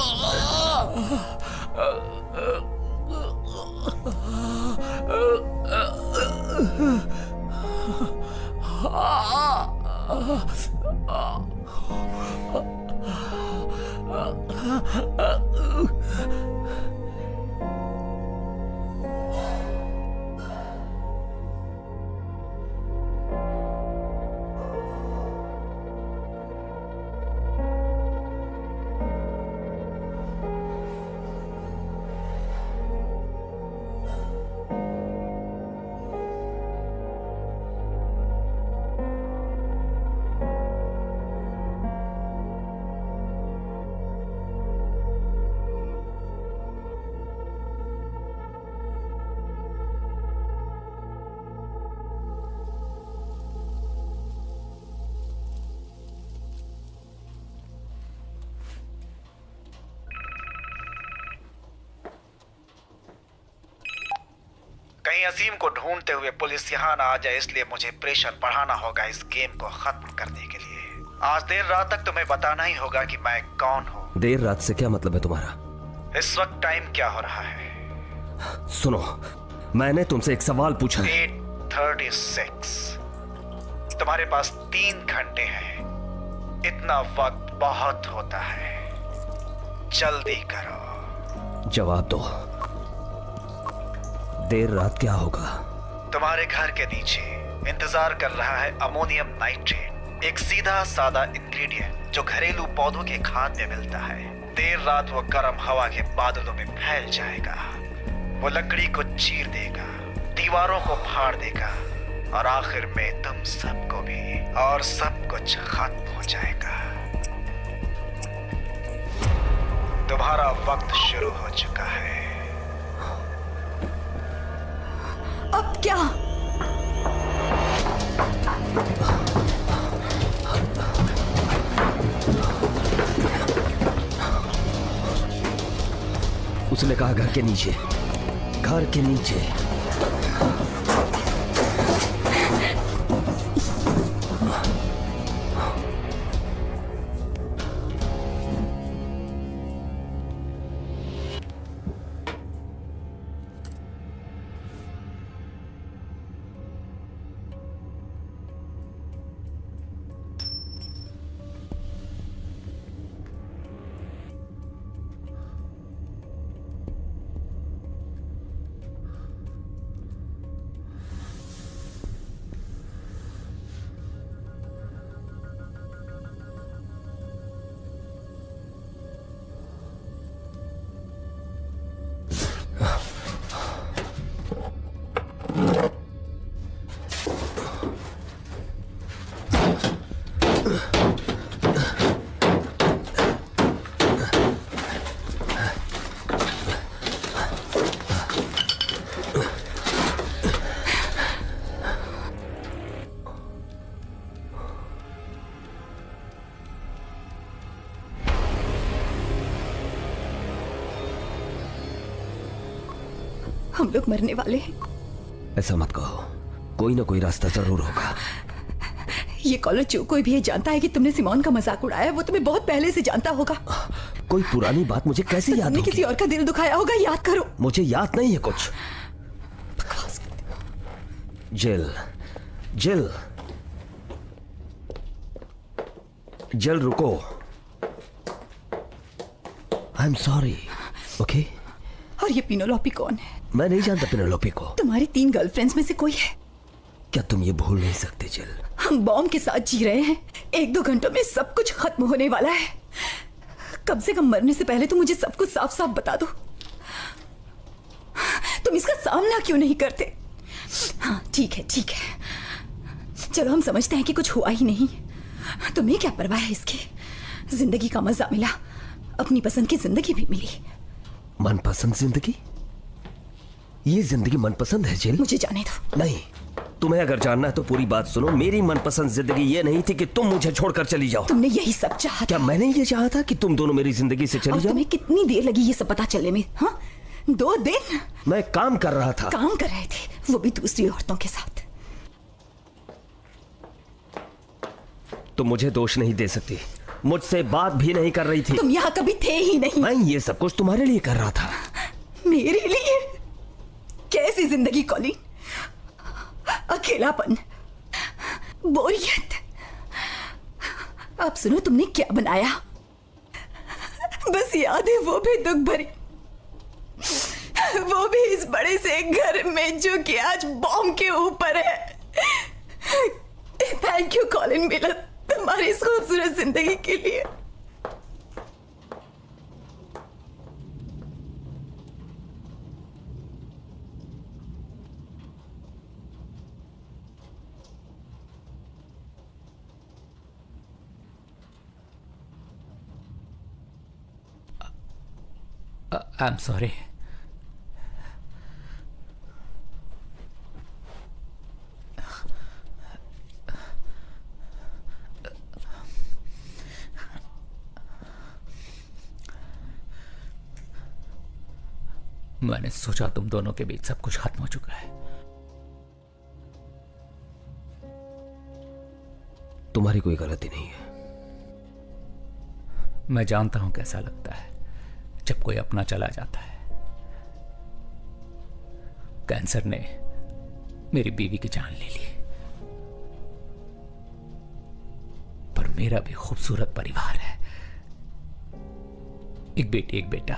कहीं असीम को ढूंढते हुए पुलिस यहाँ ना आ जाए, इसलिए मुझे प्रेशर बढ़ाना होगा इस गेम को खत्म करने के लिए। आज देर रात तक तुम्हें बताना ही होगा कि मैं कौन हूँ। देर रात से क्या मतलब है तुम्हारा? इस वक्त टाइम क्या हो रहा है? सुनो, मैंने तुमसे एक सवाल पूछा है। 8:36। तुम्हारे पास 3 घंटे हैं। इतना वक्त बहुत होता है, जल्दी करो। जवाब दो, देर रात क्या होगा? तुम्हारे घर के नीचे इंतजार कर रहा है अमोनियम नाइट्रेट, एक सीधा सादा इंग्रेडिएंट जो घरेलू पौधों के खाद में मिलता है। देर रात वो गर्म हवा के बादलों में फैल जाएगा। वो लकड़ी को चीर देगा, दीवारों को फाड़ देगा और आखिर में तुम सबको भी, और सब कुछ खत्म हो जाएगा। तुम्हारा वक्त शुरू हो चुका है। अब क्या? उसने कहा घर के नीचे, घर के नीचे। हम लोग मरने वाले हैं। ऐसा मत कहो, कोई ना कोई रास्ता जरूर होगा। ये कॉलर जो कोई भी ये जानता है कि तुमने सिमोन का मजाक उड़ाया, वो तुम्हें बहुत पहले से जानता होगा। कोई पुरानी बात मुझे कैसे याद तुमने होगी? किसी और का दिल दुखाया होगा, याद करो। मुझे याद नहीं है कुछ। बकवास। जिल, जिल, जिल रुको। I am sorry, okay? और ये पिनोलोपी कौन है? मैं नहीं जानता पिनोलोपी को। तुम्हारी 3 गर्लफ्रेंड्स में से कोई है? क्या तुम ये भूल नहीं सकते जिल? हम बॉम्ब के साथ जी रहे हैं। 1-2 घंटों में सब कुछ खत्म होने वाला है। कम से कम मरने से पहले तो मुझे सब कुछ साफ साफ बता दो। तुम इसका सामना क्यों नहीं करते? हाँ ठीक है, ठीक है, चलो हम समझते हैं कि कुछ हुआ ही नहीं। तुम्हें क्या परवाह है इसकी? जिंदगी का मजा मिला, अपनी पसंद की जिंदगी भी मिली। मनपसंद जिंदगी? ये जिंदगी मनपसंद है जिल? मुझे जाने दो। नहीं, तुम्हें अगर जानना है तो पूरी बात सुनो। मेरी मनपसंद जिंदगी ये नहीं थी कि तुम मुझे छोड़कर चली जाओ। तुमने यही सब चाहा। क्या मैंने ये चाहा था कि तुम दोनों मेरी जिंदगी से चली और जाओ? तुम्हें कितनी देर लगी ये सब पता चलने में? हाँ, 2 दिन? मैं काम कर रहा था। काम कर रहे थे, वो भी दूसरी औरतों के साथ। तुम मुझे दोष नहीं दे सकती, मुझसे बात भी नहीं कर रही थी। तुम यहाँ कभी थे ही नहीं। मैं ये सब कुछ तुम्हारे लिए कर रहा था। मेरे लिए? कैसी जिंदगी कॉलिन? अकेलापन, बोरियत। अब सुनो, तुमने क्या बनाया? बस याद है वो भी दुख भरी, वो भी इस बड़े से घर में जो कि आज बॉम्ब के ऊपर है। थैंक यू कॉलिन मिलत, तुम्हारी इस खूबसूरत जिंदगी के लिए। I am sorry. मैंने सोचा तुम दोनों के बीच सब कुछ खत्म हो चुका है, तुम्हारी कोई गलती नहीं है। मैं जानता हूं कैसा लगता है जब कोई अपना चला जाता है। कैंसर ने मेरी बीवी की जान ले ली, पर मेरा भी खूबसूरत परिवार है। एक बेटी, एक बेटा।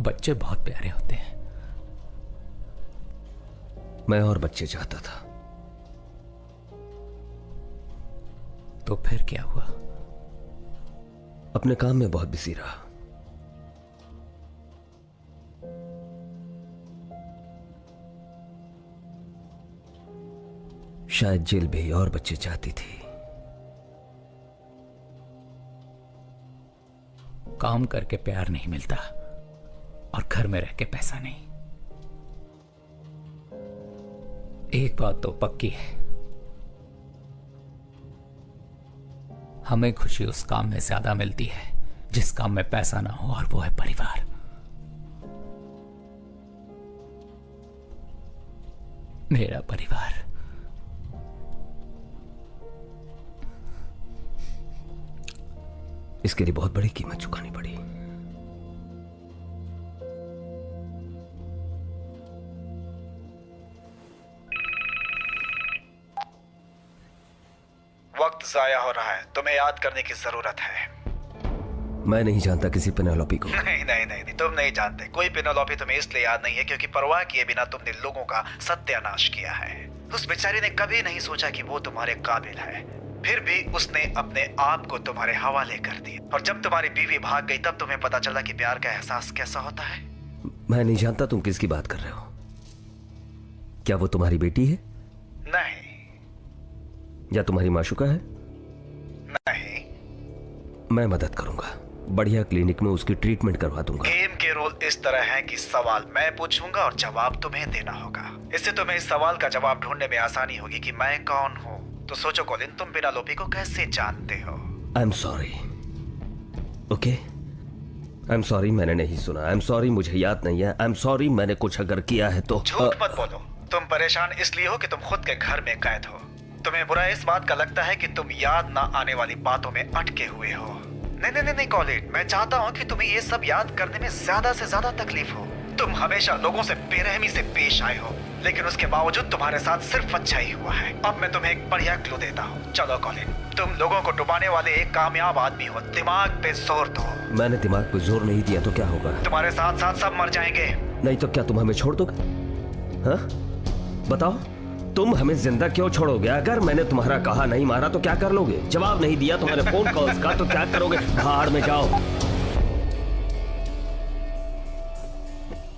बच्चे बहुत प्यारे होते हैं। मैं और बच्चे चाहता था। तो फिर क्या हुआ? अपने काम में बहुत बिजी रहा। शायद जिल भी और बच्चे चाहती थी। काम करके प्यार नहीं मिलता और घर में रह के पैसा नहीं। एक बात तो पक्की है, हमें खुशी उस काम में ज्यादा मिलती है जिस काम में पैसा ना हो, और वो है परिवार। मेरा परिवार। इसके लिए बहुत बड़ी कीमत चुकानी पड़ी। वक्त जाया हो रहा है, तुम्हें याद करने की जरूरत है। मैं नहीं जानता किसी पेनेलोपी को। नहीं नहीं नहीं नहीं, तुम नहीं जानते। कोई पेनेलोपी तुम्हें इसलिए याद नहीं है क्योंकि परवाह किए बिना तुमने लोगों का सत्यानाश किया है। उस बेचारी ने कभी नहीं सोचा कि वो तुम्हारे काबिल है, फिर भी उसने अपने आप को तुम्हारे हवाले कर दिया। और जब तुम्हारी बीवी भाग गई तब तुम्हें पता चला कि प्यार का एहसास कैसा होता है। मैं नहीं जानता तुम किसकी बात कर रहे हो। क्या वो तुम्हारी बेटी है? नहीं या तुम्हारी माशुका है? नहीं। मैं मदद करूंगा, बढ़िया क्लिनिक में उसकी ट्रीटमेंट करवा दूंगा। गेम के रूल इस तरह हैं कि सवाल मैं पूछूंगा और जवाब तुम्हें देना होगा। इससे तुम्हें इस सवाल का जवाब ढूंढने में आसानी होगी कि मैं कौन हूँ। तो सोचो कॉलिन, तुम पेनेलोपी को कैसे जानते हो? I am sorry. Okay, I am sorry, मैंने नहीं सुना। आई एम सॉरी, मुझे याद नहीं है। आई एम सॉरी, मैंने कुछ अगर किया है तो। झूठ मत बोलो। तुम परेशान इसलिए हो कि तुम खुद के घर में कैद हो। तुम्हें बुरा इस बात का लगता है कि तुम याद ना आने वाली बातों में अटके हुए हो। नहीं नहीं नहीं, नहीं कॉलिन, मैं चाहता हूँ कि तुम्हें ये सब याद करने में ज्यादा से ज्यादा तकलीफ हो। तुम हमेशा लोगों से बेरहमी से पेश आए हो, लेकिन उसके बावजूद तुम्हारे साथ सिर्फ अच्छा ही हुआ है। अब मैं तुम्हें एक बढ़िया क्लू देता हूँ। चलो कॉलिन, तुम लोगों को डुबाने वाले एक कामयाब आदमी हो। दिमाग पे जोर दो। मैंने दिमाग पे जोर नहीं दिया तो क्या होगा? तुम्हारे साथ साथ सब मर जाएंगे। नहीं तो क्या तुम हमें छोड़ दोगे? हाँ, बताओ, तुम हमें जिंदा क्यों छोड़ोगे? अगर मैंने तुम्हारा कहा नहीं मारा तो क्या कर लोगे? जवाब नहीं दिया तुम्हारे फोन कॉल्स का तो क्या करोगे? भाड़ में जाओ।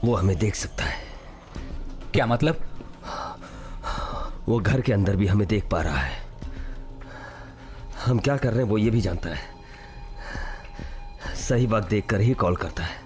वो हमें देख सकता है। क्या मतलब? वो घर के अंदर भी हमें देख पा रहा है। हम क्या कर रहे हैं वो ये भी जानता है। सही वक्त देखकर ही कॉल करता है।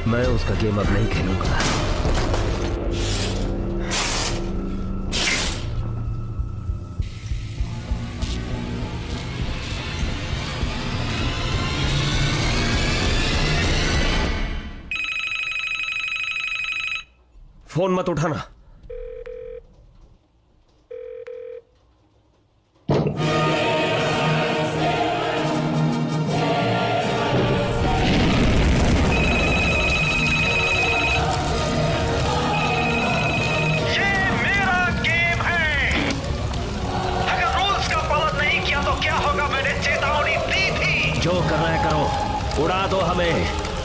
मैं उसका गेम अब नहीं खेलूंगा। फोन मत उठाना। जो करना है करो, उड़ा दो हमें।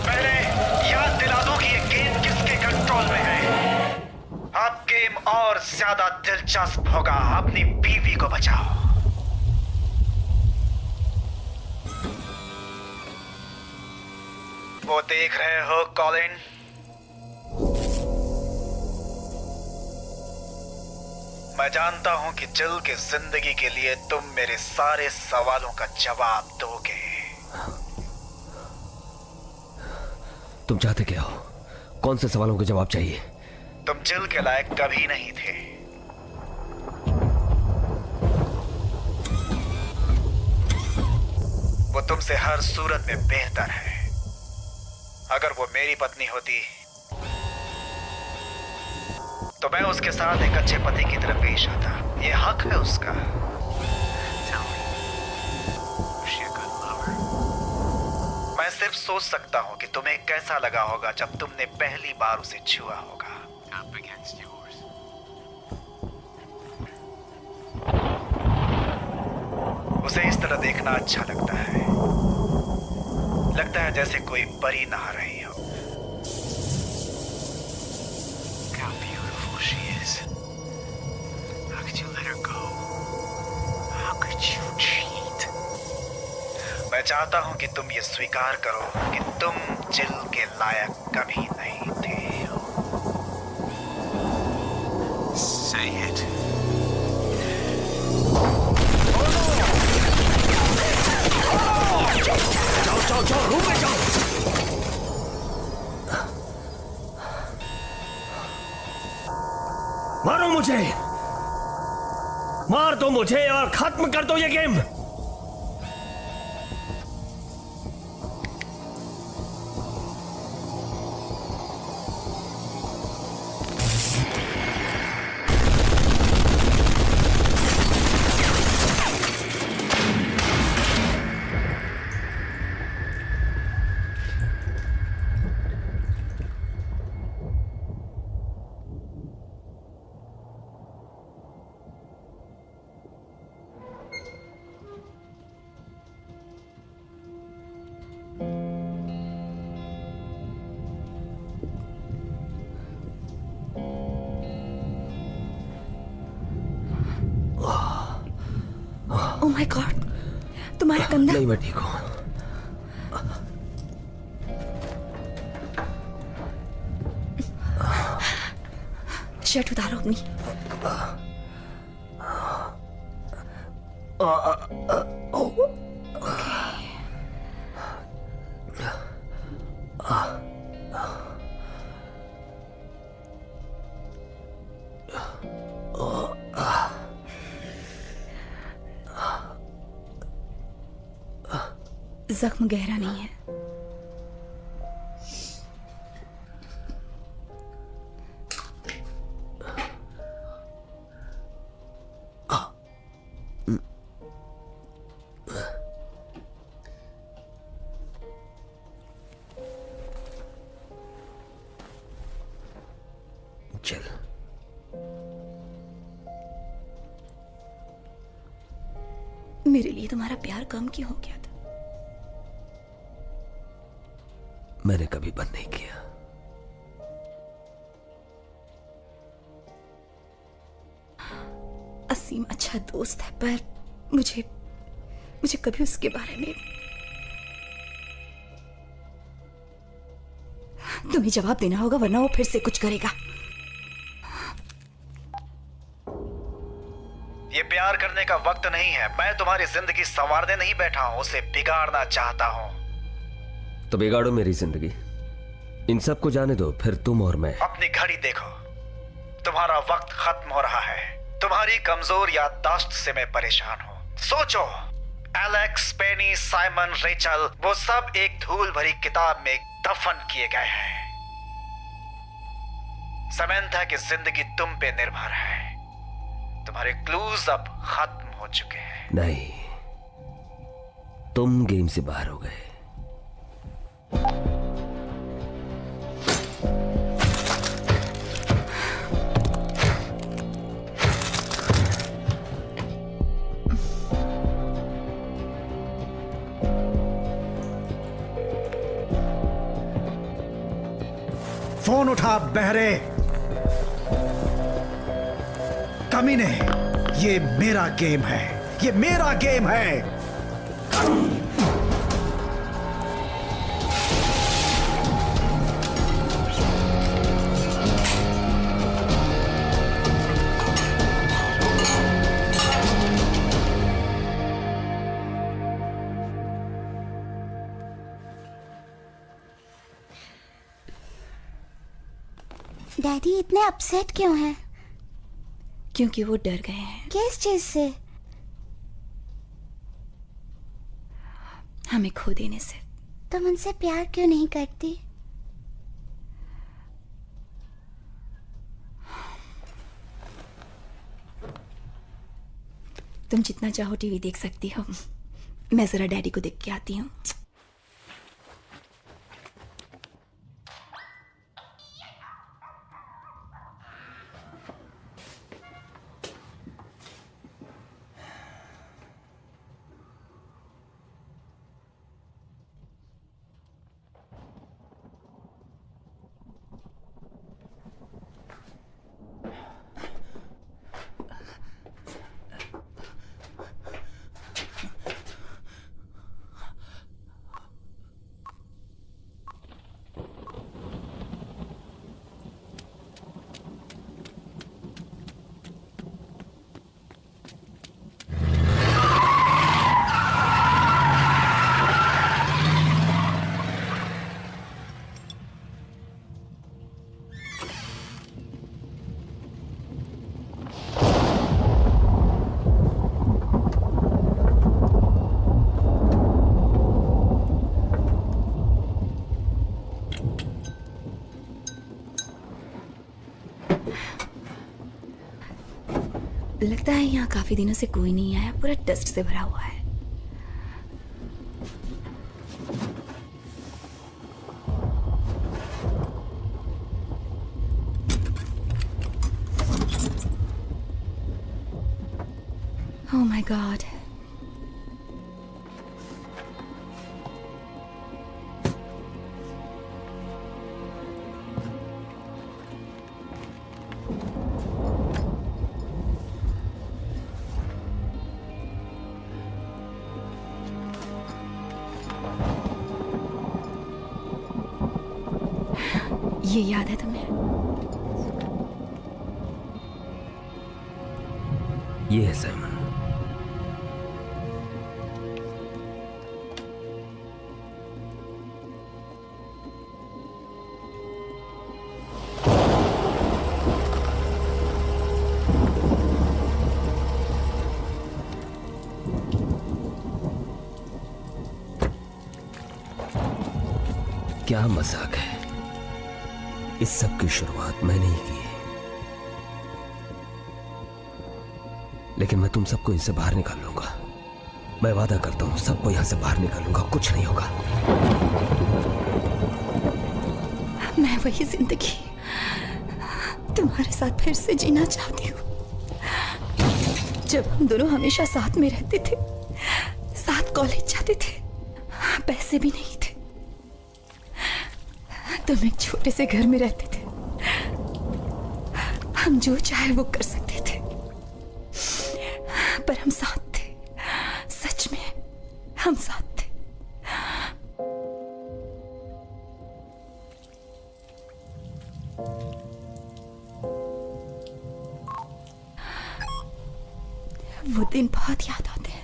पहले याद दिला दो कि ये गेम किसके कंट्रोल में है। आप ज्यादा दिलचस्प होगा। अपनी बीवी को बचाओ। वो देख रहे हो कॉलिन? मैं जानता हूं कि जिल की जिंदगी के लिए तुम मेरे सारे सवालों का जवाब दोगे। तुम चाहते क्या हो? कौन से सवालों के जवाब चाहिए? तुम जिल के लायक कभी नहीं थे। वो तुमसे हर सूरत में बेहतर है। अगर वो मेरी पत्नी होती तो मैं उसके साथ एक अच्छे पति की तरह पेश आता। ये हक है उसका। मैं सिर्फ सोच सकता हूं कि तुम्हें कैसा लगा होगा जब तुमने पहली बार उसे छुआ होगा। उसे इस तरह देखना अच्छा लगता है। लगता है जैसे कोई परी नहा रही हो। मैं चाहता हूं कि तुम ये स्वीकार करो कि तुम जिल के लायक कभी नहीं थे। Say it. जाओ जाओ, रूम में जाओ। मारो मुझे, मार दो मुझे और खत्म कर दो ये गेम। ओह माय गॉड, तुम्हारा कंधा। नहीं, मैं ठीक हूं। शर्ट उतारो अपनी। जख्म गहरा नहीं है। चल, मेरे लिए तुम्हारा प्यार कम क्यों हो गया था? मैंने कभी बंद नहीं किया। असीम अच्छा दोस्त है, पर मुझे कभी उसके बारे में तुम्हें जवाब देना होगा, वरना वो फिर से कुछ करेगा। ये प्यार करने का वक्त नहीं है। मैं तुम्हारी जिंदगी संवारने नहीं बैठा हूं, उसे बिगाड़ना चाहता हूं। तो बिगाड़ो मेरी जिंदगी। इन सब को जाने दो, फिर तुम और मैं। अपनी घड़ी देखो, तुम्हारा वक्त खत्म हो रहा है। तुम्हारी कमजोर याददाश्त से मैं परेशान हूं। सोचो, एलेक्स, पेनी, साइमन, रेचल, वो सब एक धूल भरी किताब में दफन किए गए हैं। समंथा की जिंदगी तुम पे निर्भर है। तुम्हारे क्लूज अब खत्म हो चुके हैं। नहीं, तुम गेम से बाहर हो गए। फोन उठा बहरे। कमीने, ये मेरा गेम है, ये मेरा गेम है। डैडी इतने अपसेट क्यों हैं? क्योंकि वो डर गए हैं किस चीज से? हमें खो देने से। तुम उनसे प्यार क्यों नहीं करती? तुम जितना चाहो टीवी देख सकती हो, मैं जरा डैडी को देख के आती हूँ। लगता है यहाँ काफी दिनों से कोई नहीं आया, पूरा डस्ट से भरा हुआ है। Oh my God. ये याद है तुम्हें? ये है साइमन। क्या मजाक है, इस सब की शुरुआत मैंने ही की है, लेकिन मैं तुम सबको इनसे बाहर निकाल लूंगा। मैं वादा करता हूं सबको यहां से बाहर निकाल लूंगा, कुछ नहीं होगा। मैं वही जिंदगी तुम्हारे साथ फिर से जीना चाहती हूँ, जब हम दोनों हमेशा साथ में रहते थे, साथ कॉलेज जाते थे, पैसे भी नहीं थे, तुम एक छोटे से घर में रहते थे, हम जो चाहे वो कर सकते थे, पर हम साथ थे, सच में हम साथ थे। वो दिन बहुत याद आते हैं।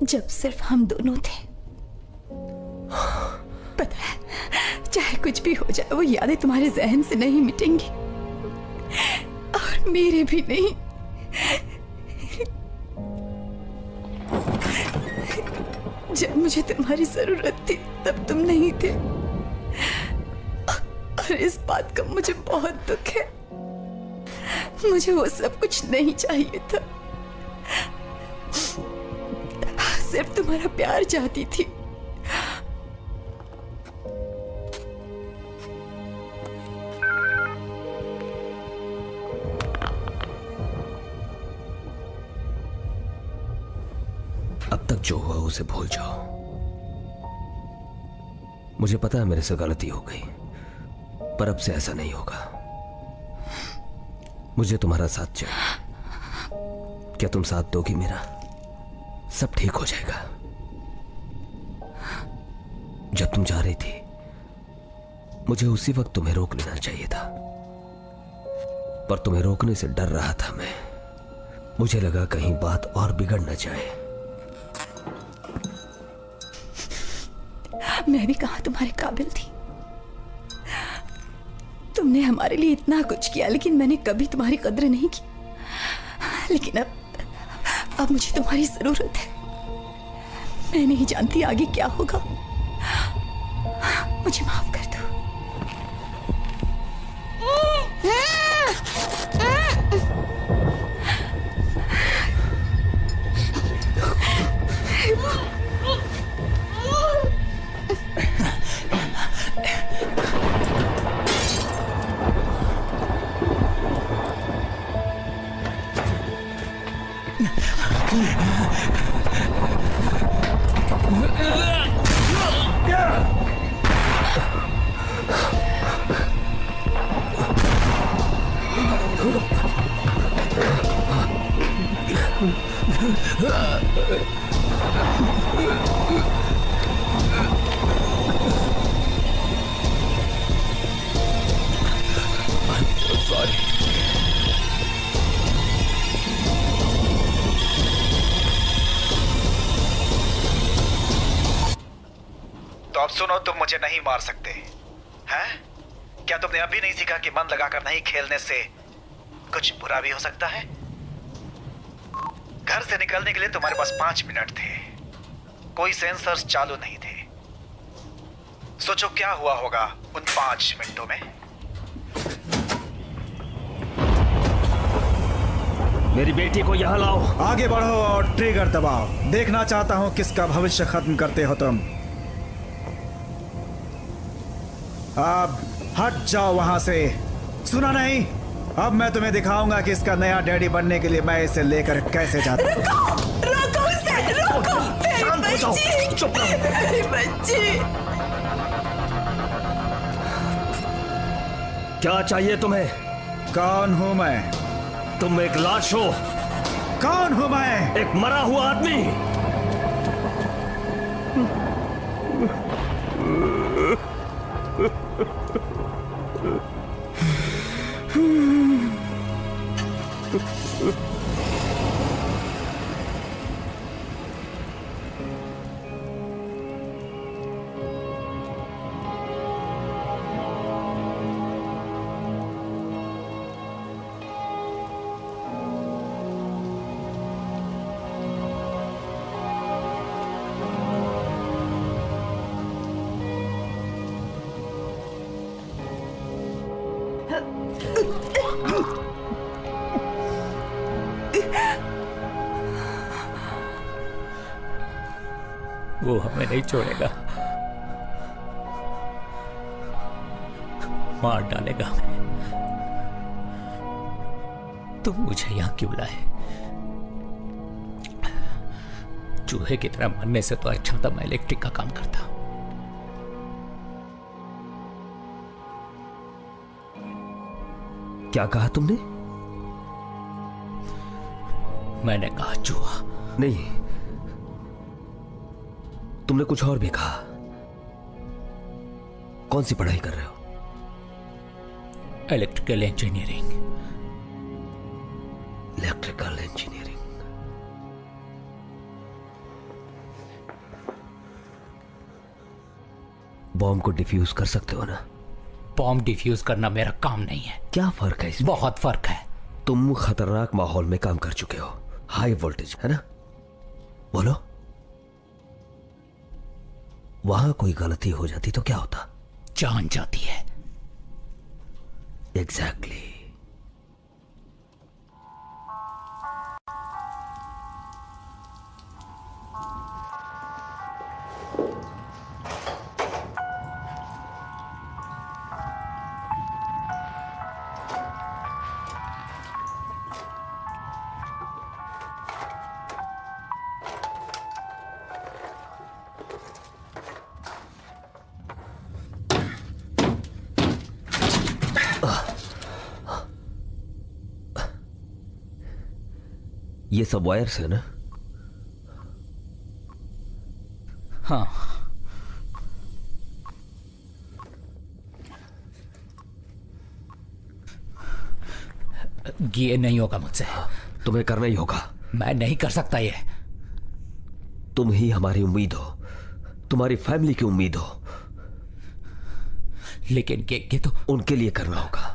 जब सिर्फ हम दोनों थे। पता है, चाहे कुछ भी हो जाए, वो यादें तुम्हारे जहन से नहीं मिटेंगी, और मेरे भी नहीं। जब मुझे तुम्हारी जरूरत थी तब तुम नहीं थे, और इस बात का मुझे बहुत दुख है। मुझे वो सब कुछ नहीं चाहिए था, सिर्फ तुम्हारा प्यार चाहती थी। अब तक जो हुआ उसे भूल जाओ। मुझे पता है मेरे से गलती हो गई, पर अब से ऐसा नहीं होगा। मुझे तुम्हारा साथ चाहिए। क्या तुम साथ दोगी मेरा? सब ठीक हो जाएगा। जब तुम जा रही थी मुझे उसी वक्त तुम्हें रोक लेना चाहिए था, पर तुम्हें रोकने से डर रहा था मैं। मुझे लगा कहीं बात और बिगड़ न जाए। मैं भी कहां तुम्हारे काबिल थी। तुमने हमारे लिए इतना कुछ किया, लेकिन मैंने कभी तुम्हारी कद्र नहीं की। लेकिन अब मुझे तुम्हारी जरूरत है। मैं नहीं जानती आगे क्या होगा। मुझे माफ कर दो। तो अब सुनो, तुम मुझे नहीं मार सकते हैं? क्या तुमने अभी नहीं सीखा कि मन लगाकर नहीं खेलने से कुछ बुरा भी हो सकता है? घर से निकलने के लिए तुम्हारे पास 5 मिनट थे। कोई सेंसर्स चालू नहीं थे। सोचो क्या हुआ होगा उन 5 मिनटों में। मेरी बेटी को यहाँ लाओ। आगे बढ़ो और ट्रिगर दबाओ। देखना चाहता हूं किसका भविष्य खत्म करते हो तुम। अब हट जाओ वहां से। सुना नहीं? अब मैं तुम्हें दिखाऊंगा कि इसका नया डैडी बनने के लिए मैं इसे लेकर कैसे जाता हूं। रोको उसे, रोको। शांत हो जाओ, चुप रहो। मेरी बच्ची। क्या चाहिए तुम्हें? कौन हूं मैं? तुम एक लाश हो। कौन हूं मैं? एक मरा हुआ आदमी। वो हमें नहीं छोड़ेगा, मार डालेगा हमें। तुम मुझे यहां क्यों लाए? चूहे की तरह मरने से तो अच्छा था मैं इलेक्ट्रिक का काम करता। क्या कहा तुमने? मैंने कहा चूहा नहीं, तुमने कुछ और भी कहा। कौन सी पढ़ाई कर रहे हो? Electrical engineering. Electrical engineering. Bomb को डिफ्यूज कर सकते हो ना? बॉम्ब डिफ्यूज करना मेरा काम नहीं है। क्या फर्क है इसमें? बहुत फर्क है। तुम खतरनाक माहौल में काम कर चुके हो, हाई वोल्टेज, है ना? बोलो, वहां कोई गलती हो जाती तो क्या होता? जान जाती है। एग्जैक्टली। ये सब वायर्स है ना? हाँ, ये नहीं होगा मुझसे। तुम्हें करना ही होगा। मैं नहीं कर सकता ये। तुम ही हमारी उम्मीद हो, तुम्हारी फैमिली की उम्मीद हो। लेकिन ये तो उनके लिए करना होगा।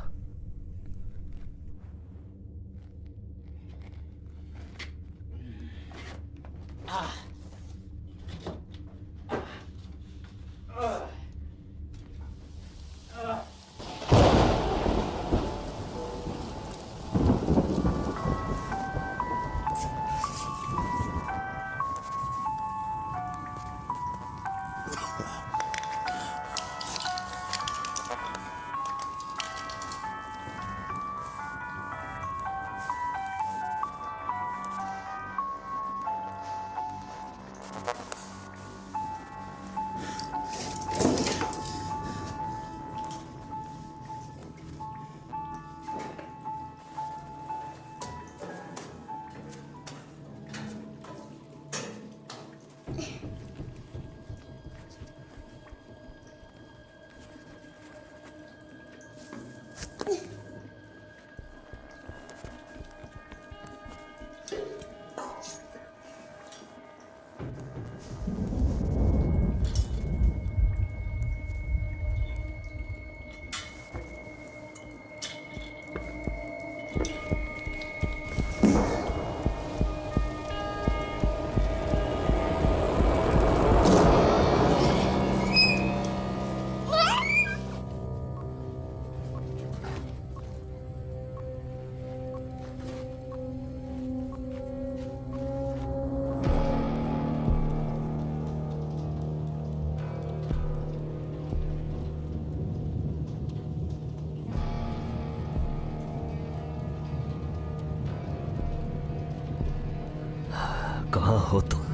कहाँ हो तुम?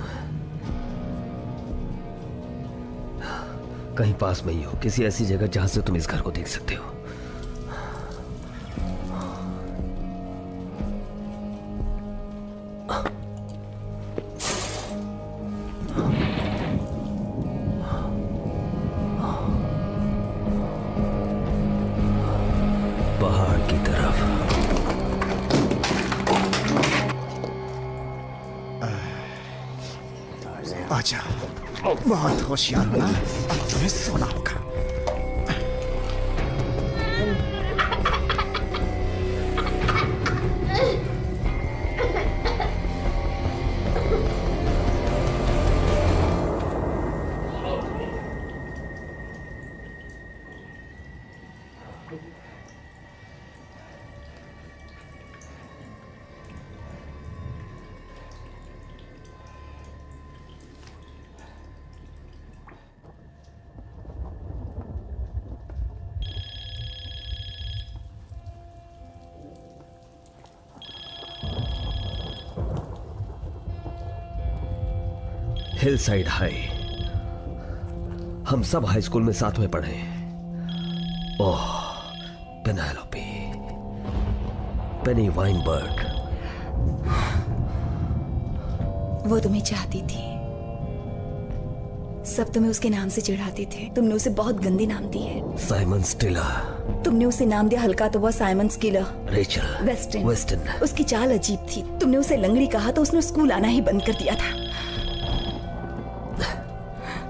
कहीं पास में ही हो, किसी ऐसी जगह जहां से तुम इस घर को देख सकते हो। पहाड़ की तरफ। अच्छा, बहुत होशियार हो ना। अब तुम्हें सोना होगा। Hill side high. हम सब हाई स्कूल में साथ में पढ़े। ओह, पेनेलोपी, पेनी वाइनबर्ग। वो तुम्हें चाहती थी, सब तुम्हें उसके नाम से चिढ़ाते थे। तुमने उसे बहुत गंदे नाम दिए। साइमन स्टिलर। तुमने उसे नाम दिया हल्का तो वह साइमन स्किलर। Rachel western. उसकी चाल अजीब थी। तुमने उसे लंगड़ी कहा तो उसने स्कूल आना ही बंद कर दिया था।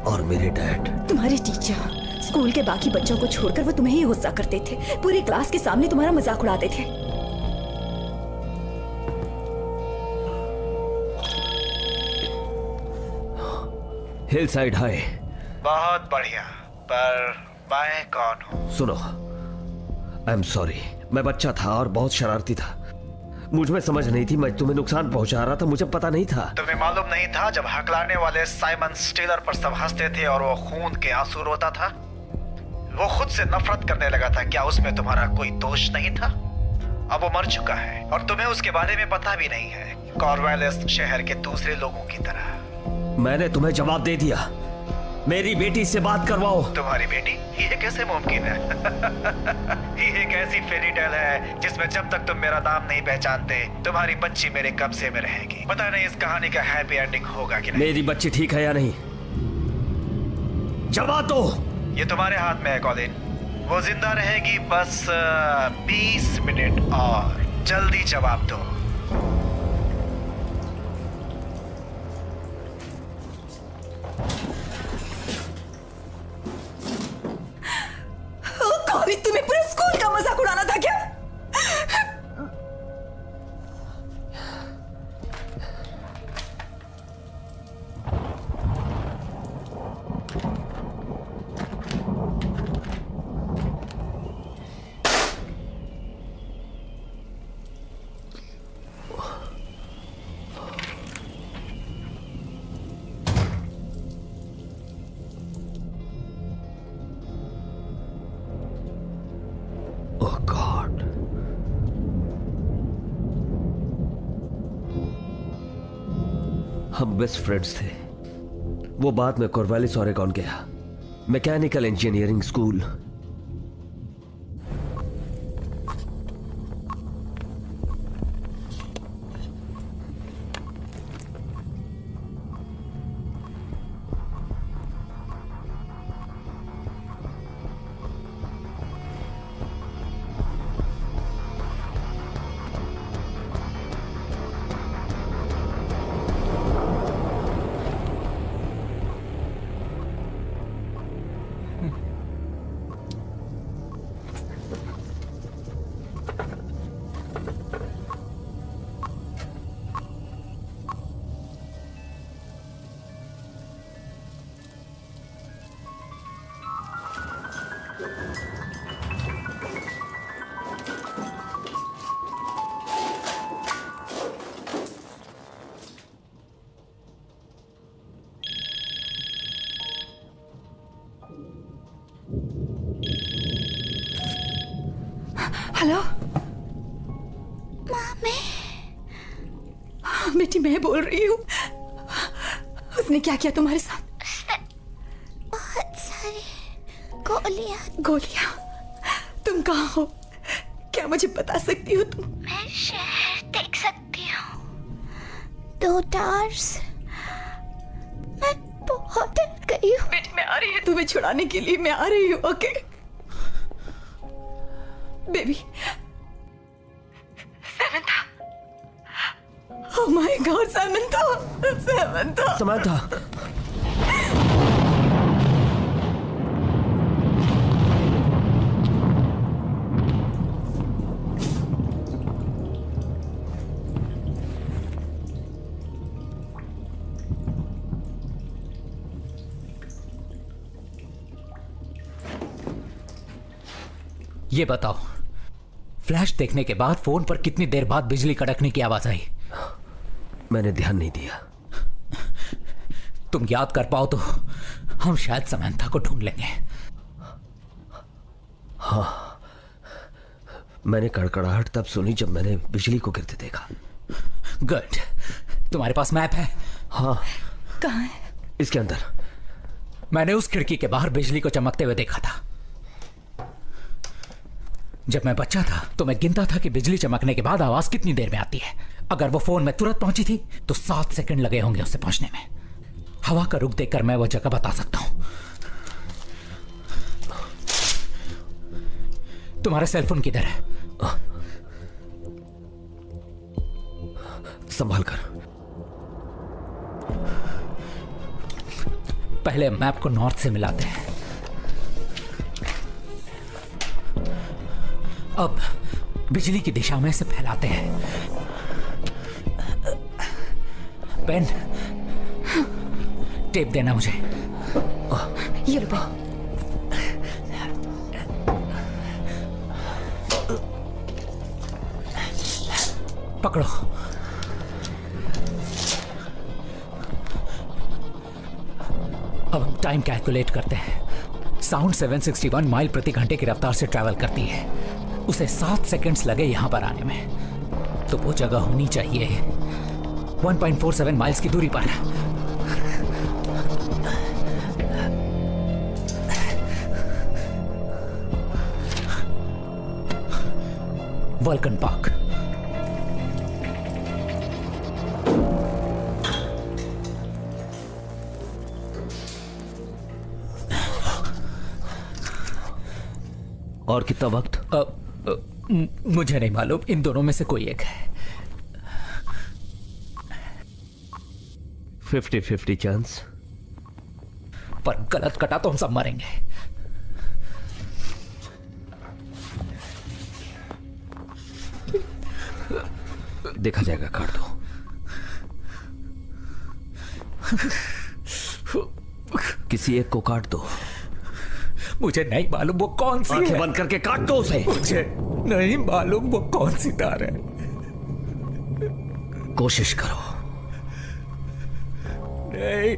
और मेरे डैड, तुम्हारे टीचर, स्कूल के बाकी बच्चों को छोड़कर वो तुम्हें ही गुस्सा करते थे। पूरी क्लास के सामने तुम्हारा मजाक उड़ाते थे। Hill side high. बहुत बढ़िया, पर मैं कौन हूँ? सुनो, आई एम सॉरी। मैं बच्चा था और बहुत शरारती था। मुझ में समझ नहीं थी, मैं तुम्हें नुकसान पहुंचा रहा था। मुझे पता नहीं था। तुम्हें मालूम नहीं था जब हकलाने वाले साइमन स्टीलर पर सब हंसते थे और वो खून के आंसू रोता था? वो खुद से नफरत करने लगा था। क्या उसमें तुम्हारा कोई दोष नहीं था? अब वो मर चुका है और तुम्हें उसके बारे में पता भी नहीं है। कॉर्नवालिस शहर के दूसरे लोगों की तरह। मैंने तुम्हें जवाब दे दिया। मेरी बेटी से बात करवाओ। तुम्हारी बेटी? ये कैसे मुमकिन है? ये एक ऐसी फेरी टेल है जिसमें जब तक तुम मेरा नाम नहीं पहचानते तुम्हारी बच्ची मेरे कब्जे में रहेगी। पता नहीं इस कहानी का हैप्पी एंडिंग होगा कि नहीं। मेरी बच्ची ठीक है या नहीं? जवाब दो। ये तुम्हारे हाथ में है कॉलिन। वो जिंदा रहेगी बस 20 मिनट और। जल्दी जवाब दो। कॉलिन, तुम्हें पूरे स्कूल का मजाक उड़ाना था क्या? ओह गॉड। हम बेस्ट फ्रेंड्स थे। वो बाद में कॉर्वालिस ओरेगॉन गया, मैकेनिकल इंजीनियरिंग स्कूल। हेलो बेटी, मैं बोल रही हूँ। उसने क्या किया तुम्हारे साथ? बहुत सारी गोलियां। तुम कहाँ हो? क्या मुझे बता सकती हो तुम? मैं शहर देख सकती हूँ, 2 टावर्स। मैं बहुत डर गई हूँ। बेटी, मैं आ रही है तुम्हें छुड़ाने के लिए। मैं आ रही हूँ। Okay baby. Samantha. Oh my God, Samantha. Samantha. ये बताओ, फ्लैश देखने के बाद फोन पर कितनी देर बाद बिजली कड़कने की आवाज आई? मैंने ध्यान नहीं दिया। तुम याद कर पाओ तो हम शायद समंथा को ढूंढ लेंगे। हाँ, मैंने कड़कड़ाहट तब सुनी जब मैंने बिजली को गिरते देखा। गुड। तुम्हारे पास मैप है? हाँ। कहाँ है? इसके अंदर। मैंने उस खिड़की के बाहर बिजली को चमकते हुए देखा था। जब मैं बच्चा था तो मैं गिनता था कि बिजली चमकने के बाद आवाज कितनी देर में आती है। अगर वो फोन में तुरंत पहुंची थी तो 7 सेकंड लगे होंगे उससे पहुंचने में। हवा का रुख देखकर मैं वो जगह बता सकता हूं। तुम्हारा सेलफोन किधर है? संभाल कर। पहले मैप को नॉर्थ से मिलाते हैं। अब बिजली की दिशा में इसे फैलाते हैं। पेन, टेप देना मुझे। ये लो पेन। पकड़ो। अब हम टाइम कैलकुलेट करते हैं। साउंड 761 माइल प्रति घंटे की रफ्तार से ट्रैवल करती है। उसे 7 सेकंड्स लगे यहां पर आने में, तो वो जगह होनी चाहिए 1.47 माइल्स की दूरी पर। Vulcan park. और कितना वक्त? मुझे नहीं मालूम, इन दोनों में से कोई एक है। 50-50 चांस। पर गलत कटा तो हम सब मरेंगे। देखा जाएगा, काट दो। किसी एक को काट दो। मुझे नहीं मालूम वो कौन सी आंखें है। बंद करके काट दो उसे। मुझे नहीं मालूम वो कौन सी तार है। कोशिश करो। नहीं।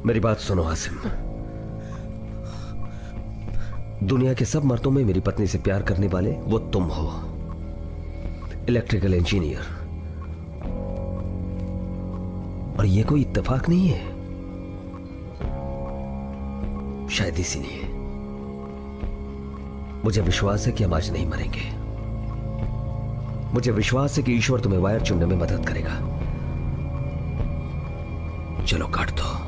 मेरी बात सुनो आसिम। दुनिया के सब मर्दों में मेरी पत्नी से प्यार करने वाले वो तुम हो, इलेक्ट्रिकल इंजीनियर। और ये कोई इत्तेफाक नहीं है, शायद इसीलिए मुझे विश्वास है कि हम आज नहीं मरेंगे। मुझे विश्वास है कि ईश्वर तुम्हें वायर चुनने में मदद करेगा। चलो काट दो।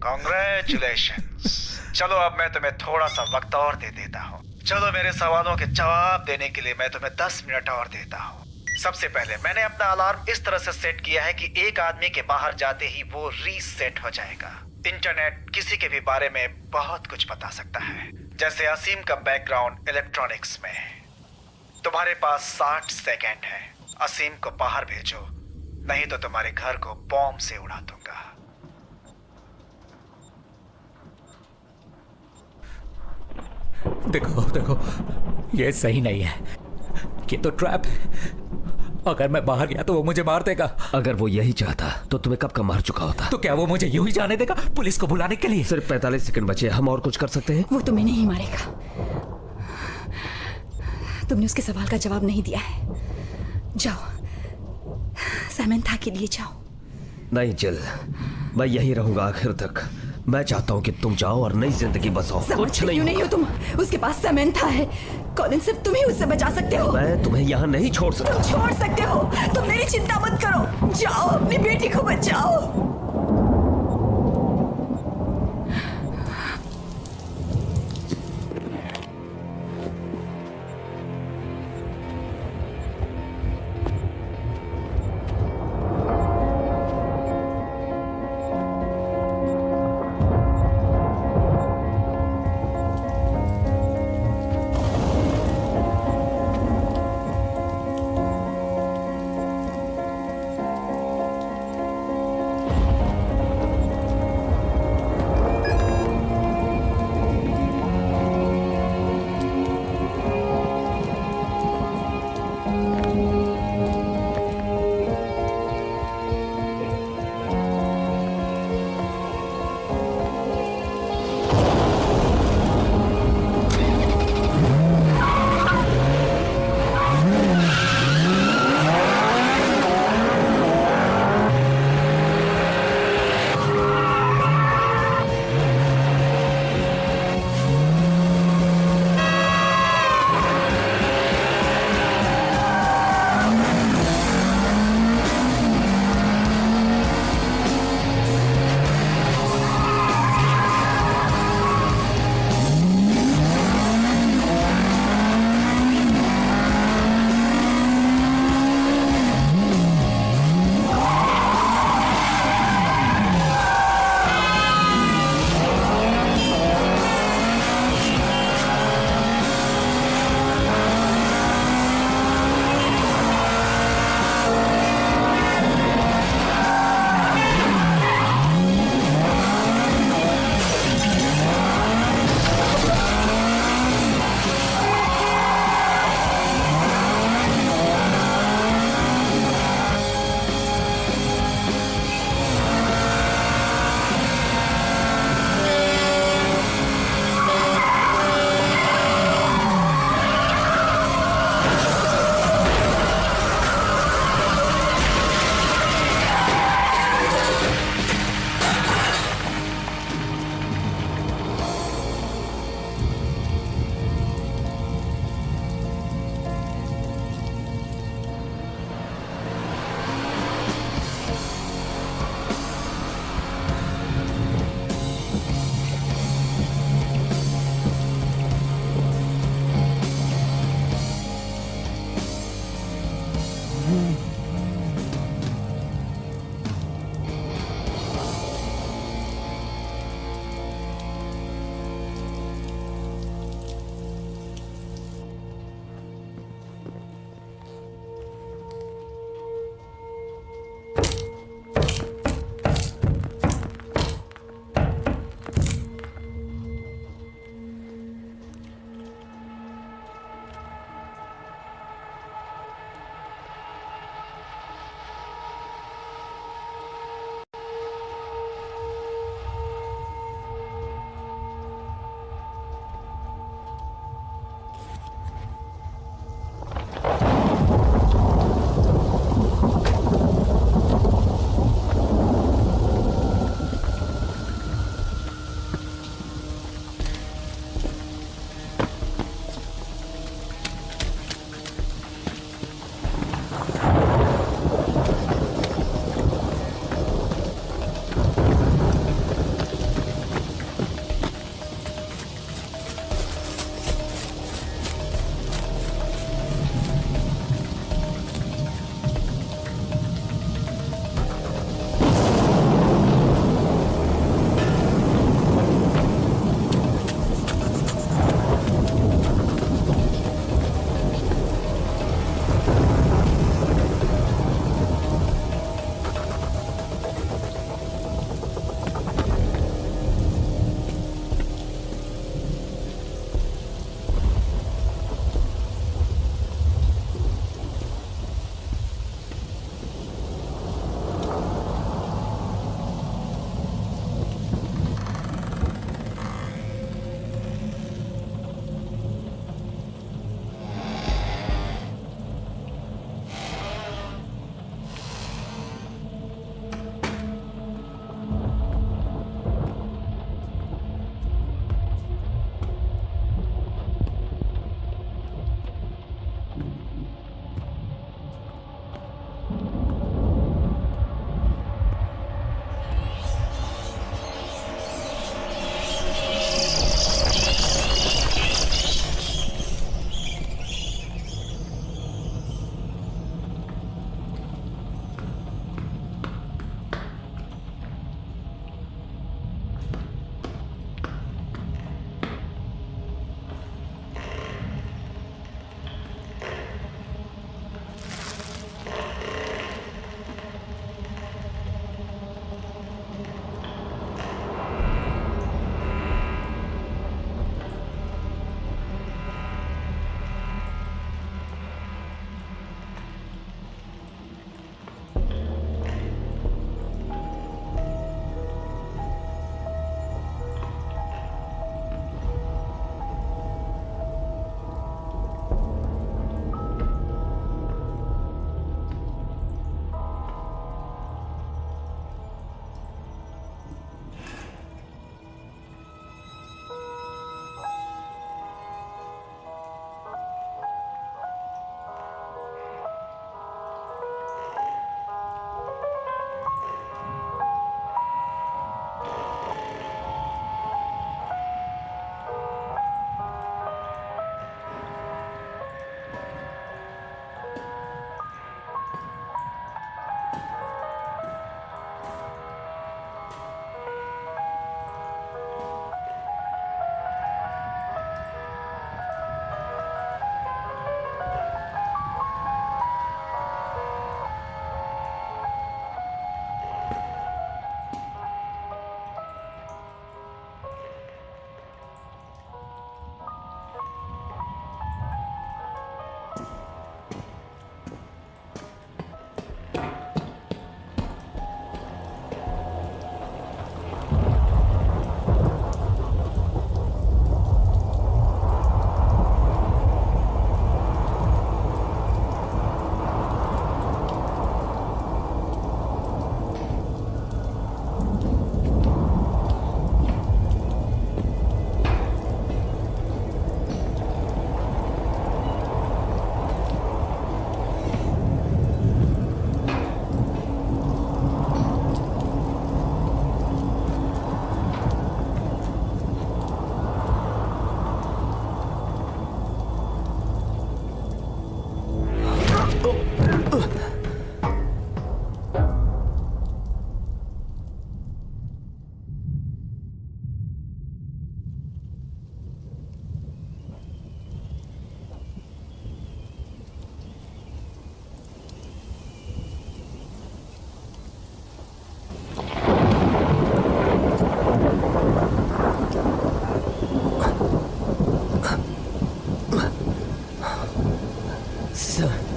Congratulations. चलो अब मैं तुम्हें थोड़ा सा वक्त और दे देता हूँ। चलो मेरे सवालों के जवाब देने के लिए मैं तुम्हें 10 मिनट और देता हूँ। सबसे पहले मैंने अपना अलार्म इस तरह से सेट किया है कि एक आदमी के बाहर जाते ही वो रीसेट हो जाएगा। इंटरनेट किसी के भी बारे में बहुत कुछ बता सकता है, जैसे असीम का बैकग्राउंड इलेक्ट्रॉनिक्स में। तुम्हारे पास 60 सेकेंड है। असीम को बाहर भेजो, नहीं तो तुम्हारे घर को बॉम्ब से उड़ा दूंगा। देखो देखो, ये सही नहीं है। ये तो ट्रैप है। अगर मैं बाहर गया तो वो मुझे मार देगा। अगर वो यही चाहता तो तुम्हें कब का मार चुका होता। तो क्या वो मुझे यूं ही जाने देगा पुलिस को बुलाने के लिए? सिर्फ 45 सेकंड बचे, हम और कुछ कर सकते हैं? वो तुम्हें नहीं मारेगा। तुमने उसके सवाल का जवाब नहीं दिया है। जाओ, सैमंथा के लिए जाओ। नहीं जिल, मैं यही रहूंगा आखिर तक। मैं चाहता हूँ कि तुम जाओ और नई जिंदगी बसाओ। कुछ समझते क्यों नहीं हो तुम? उसके पास सैमंथा है। कॉलिन, सिर्फ तुम ही उससे बचा सकते हो। मैं तुम्हें यहाँ नहीं छोड़ सकता। तुम छोड़ सकते हो। तुम मेरी चिंता मत करो। जाओ, अपनी बेटी को बचाओ।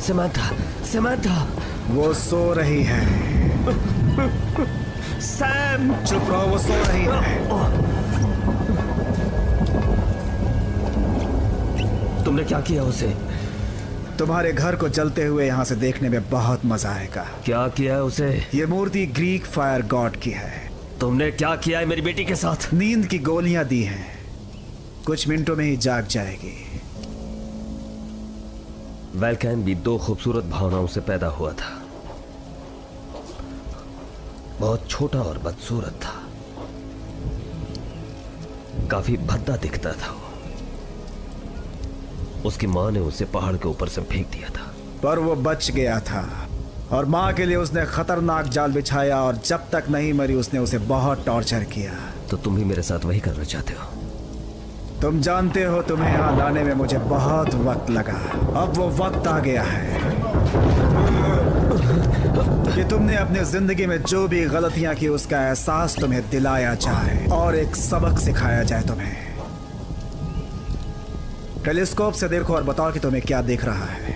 समंथा वो सो रही है। सैम। चुप रहो, वो सो रही है। तुमने क्या किया उसे? तुम्हारे घर को जलते हुए यहाँ से देखने में बहुत मजा आएगा। क्या किया है उसे? ये मूर्ति ग्रीक फायर गॉड की है। तुमने क्या किया है मेरी बेटी के साथ? नींद की गोलियां दी हैं, कुछ मिनटों में ही जाग जाएगी। वैल्कैन भी दो खूबसूरत भावनाओं से पैदा हुआ था। बहुत छोटा और बदसूरत था, काफी भद्दा दिखता था वो। उसकी मां ने उसे पहाड़ के ऊपर से फेंक दिया था, पर वो बच गया था और माँ के लिए उसने खतरनाक जाल बिछाया और जब तक नहीं मरी उसने उसे बहुत टॉर्चर किया। तो तुम भी मेरे साथ वही करना चाहते हो? तुम जानते हो तुम्हें यहाँ लाने में मुझे बहुत वक्त लगा। अब वो वक्त आ गया है कि तुमने अपनी जिंदगी में जो भी गलतियां की उसका एहसास तुम्हें दिलाया जाए और एक सबक सिखाया जाए तुम्हें। टेलीस्कोप से देखो और बताओ कि तुम्हें क्या देख रहा है।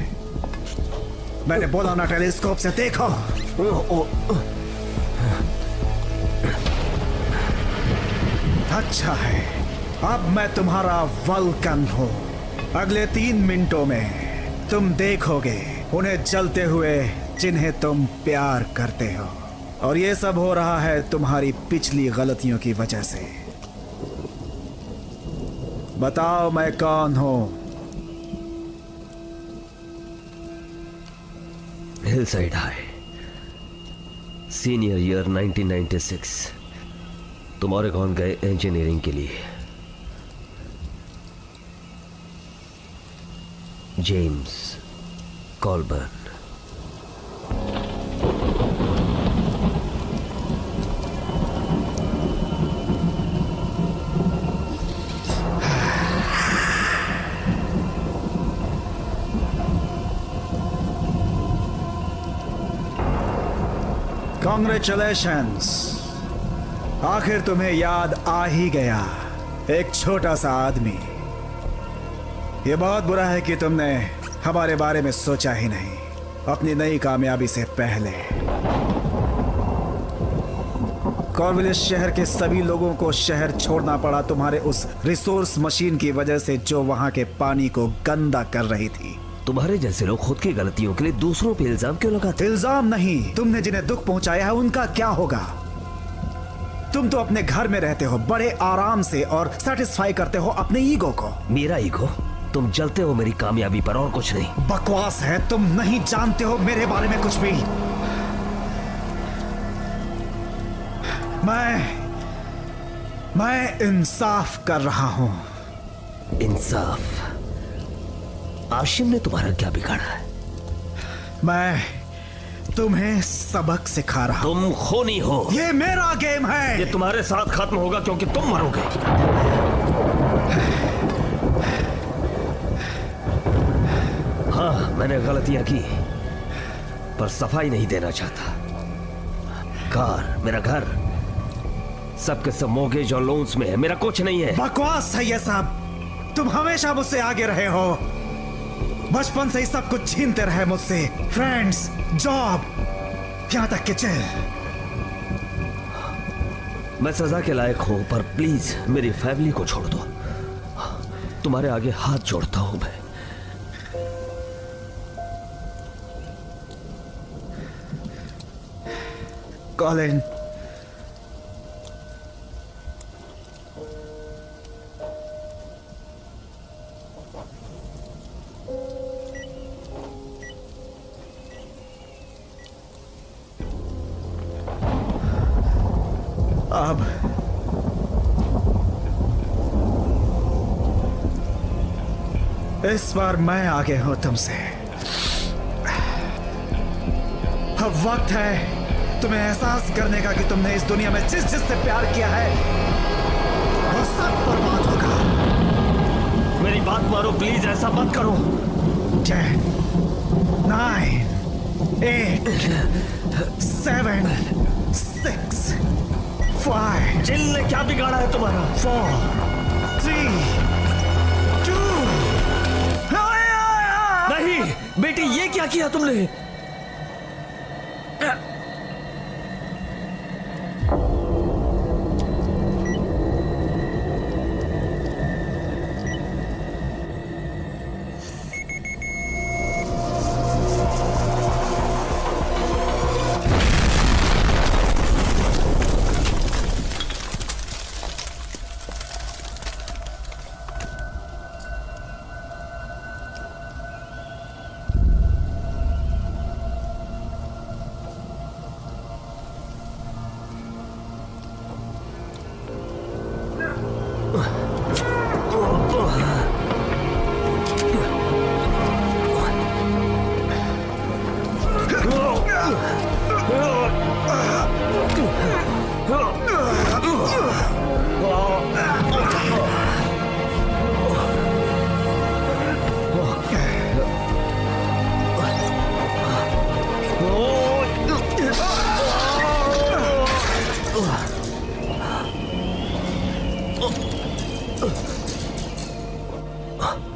मैंने बोला ना, टेलीस्कोप से देखो। अच्छा है, अब मैं तुम्हारा वल्कन हूं। अगले 3 मिनटों में तुम देखोगे उन्हें जलते हुए जिन्हें तुम प्यार करते हो, और ये सब हो रहा है तुम्हारी पिछली गलतियों की वजह से। बताओ मैं कौन हूं? Hillside high, senior year 1996। तुम ओरेगॉन गए इंजीनियरिंग के लिए। जेम्स कॉलबर्न। कॉन्ग्रेचुलेशंस, आखिर तुम्हें याद आ ही गया। एक छोटा सा आदमी। ये बहुत बुरा है कि तुमने हमारे बारे में सोचा ही नहीं अपनी नई कामयाबी से पहले। कॉर्विलिस शहर के सभी लोगों को शहर छोड़ना पड़ा तुम्हारे उस रिसोर्स मशीन की वजह से जो वहां के पानी को गंदा कर रही थी। तुम्हारे जैसे लोग खुद की गलतियों के लिए दूसरों पे इल्जाम क्यों लगाते? इल्जाम नहीं, तुमने जिन्हें दुख पहुंचाया है उनका क्या होगा? तुम तो अपने घर में रहते हो बड़े आराम से और सेटिस्फाई करते हो अपने ईगो को। मेरा ईगो? तुम जलते हो मेरी कामयाबी पर और कुछ नहीं। बकवास है, तुम नहीं जानते हो मेरे बारे में कुछ भी। मैं इंसाफ कर रहा हूं। इंसाफ? आशिम ने तुम्हारा क्या बिगाड़ा है? मैं तुम्हें सबक सिखा रहा हूं। तुम खूनी हो। ये मेरा गेम है। ये तुम्हारे साथ खत्म होगा क्योंकि तुम मरोगे। हाँ, मैंने गलतियां की पर सफाई नहीं देना चाहता। कार, मेरा घर, सबके सब मोर्गेज और लोन्स में है, मेरा कुछ नहीं है। बकवास है ये सब। तुम हमेशा मुझसे आगे रहे हो, बचपन से ही सब कुछ छीनते रहे मुझसे। फ्रेंड्स, जॉब, यहां तक कि जेल। मैं सजा के लायक हूं पर प्लीज मेरी फैमिली को छोड़ दो। तुम्हारे आगे हाथ जोड़ता हूं मैं। कॉलिन, अब इस बार मैं आगे हूं तुमसे। अब वक्त है तुम्हें एहसास करने का कि तुमने इस दुनिया में जिस जिससे प्यार किया है वो सब बर्बाद होगा। मेरी बात मानो प्लीज, ऐसा मत करो। 10, 9, 8, 7, 6, 5। जिल ने क्या बिगाड़ा है तुम्हारा? 4, 3, 2। नहीं बेटी, ये क्या किया किया तुमने?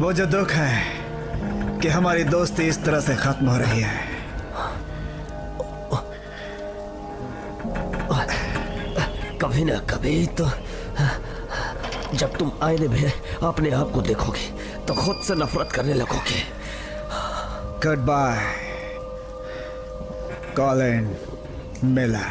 वो जो दुख है कि हमारी दोस्ती इस तरह से खत्म हो रही है, कभी ना कभी तो जब तुम आईने में अपने आप को देखोगे तो खुद से नफरत करने लगोगे। Good bye Colin Miller.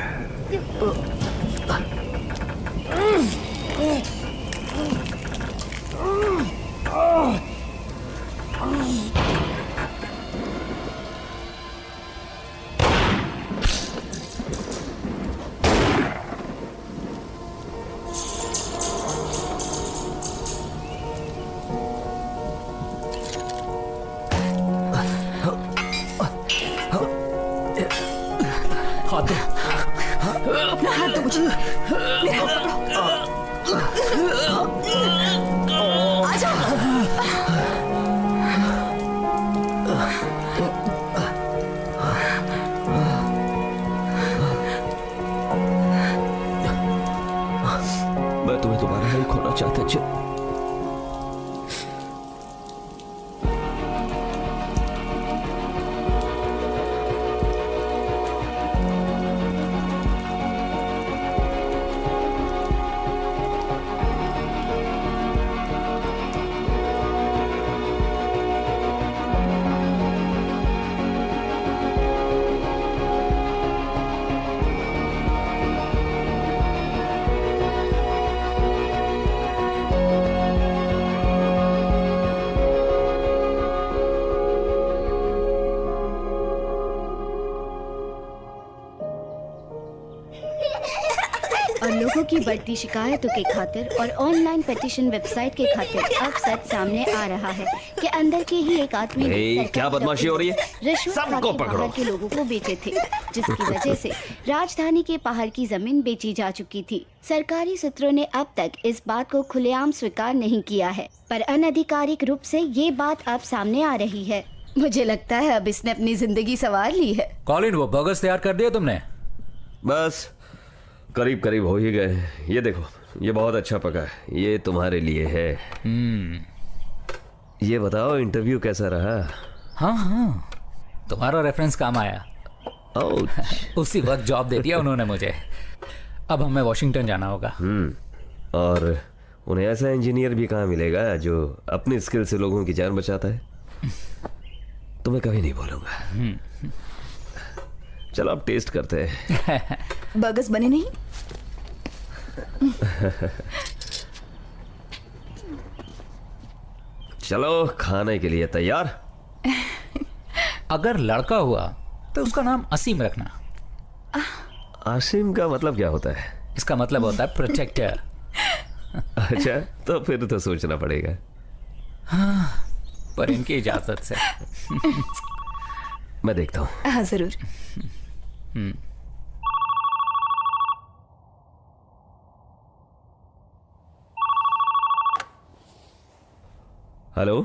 हाथ दो। अपना हाथ दो मुझे। मेरा हाथ पकड़ो। आ जाओ। मैं तुम्हें दोबारा नहीं खोना चाहता जिन। और लोगों की बढ़ती शिकायतों के खातिर और ऑनलाइन पिटीशन वेबसाइट के खातिर अब सच सामने आ रहा है कि अंदर के ही एक आदमी ने ए, सरकारी क्या बदमाशी हो रही है? रिश्वत सबको खा के पकड़ो। बाहर के लोगों को बेचे थे, जिसकी वजह से राजधानी के पहाड़ की जमीन बेची जा चुकी थी। सरकारी सूत्रों ने अब तक इस बात को खुलेआम स्वीकार नहीं किया है, पर अनधिकारिक रूप से ये बात अब सामने आ रही है। मुझे लगता है अब इसने अपनी जिंदगी संवार ली है। कॉलिन, वो बर्गर्स तैयार कर दिए तुमने? बस करीब करीब हो ही गए। ये देखो, ये बहुत अच्छा पका है, ये तुम्हारे लिए है। ये बताओ इंटरव्यू कैसा रहा? हाँ हाँ, तुम्हारा रेफरेंस काम आया। उसी वक्त जॉब दे दिया उन्होंने मुझे। अब हमें वॉशिंगटन जाना होगा। और उन्हें ऐसा इंजीनियर भी कहाँ मिलेगा जो अपनी स्किल से लोगों की जान बचाता है? तुम्हें कभी नहीं बोलूंगा। चलो अब टेस्ट करते हैं। बर्गर्स बने नहीं? चलो खाने के लिए तैयार? अगर लड़का हुआ तो उसका नाम असीम रखना। आसिम का मतलब क्या होता है? इसका मतलब होता है प्रोटेक्टर। अच्छा, तो फिर तो सोचना पड़ेगा। पर इनकी इजाजत से। मैं देखता हूँ। हाँ जरूर। हेलो।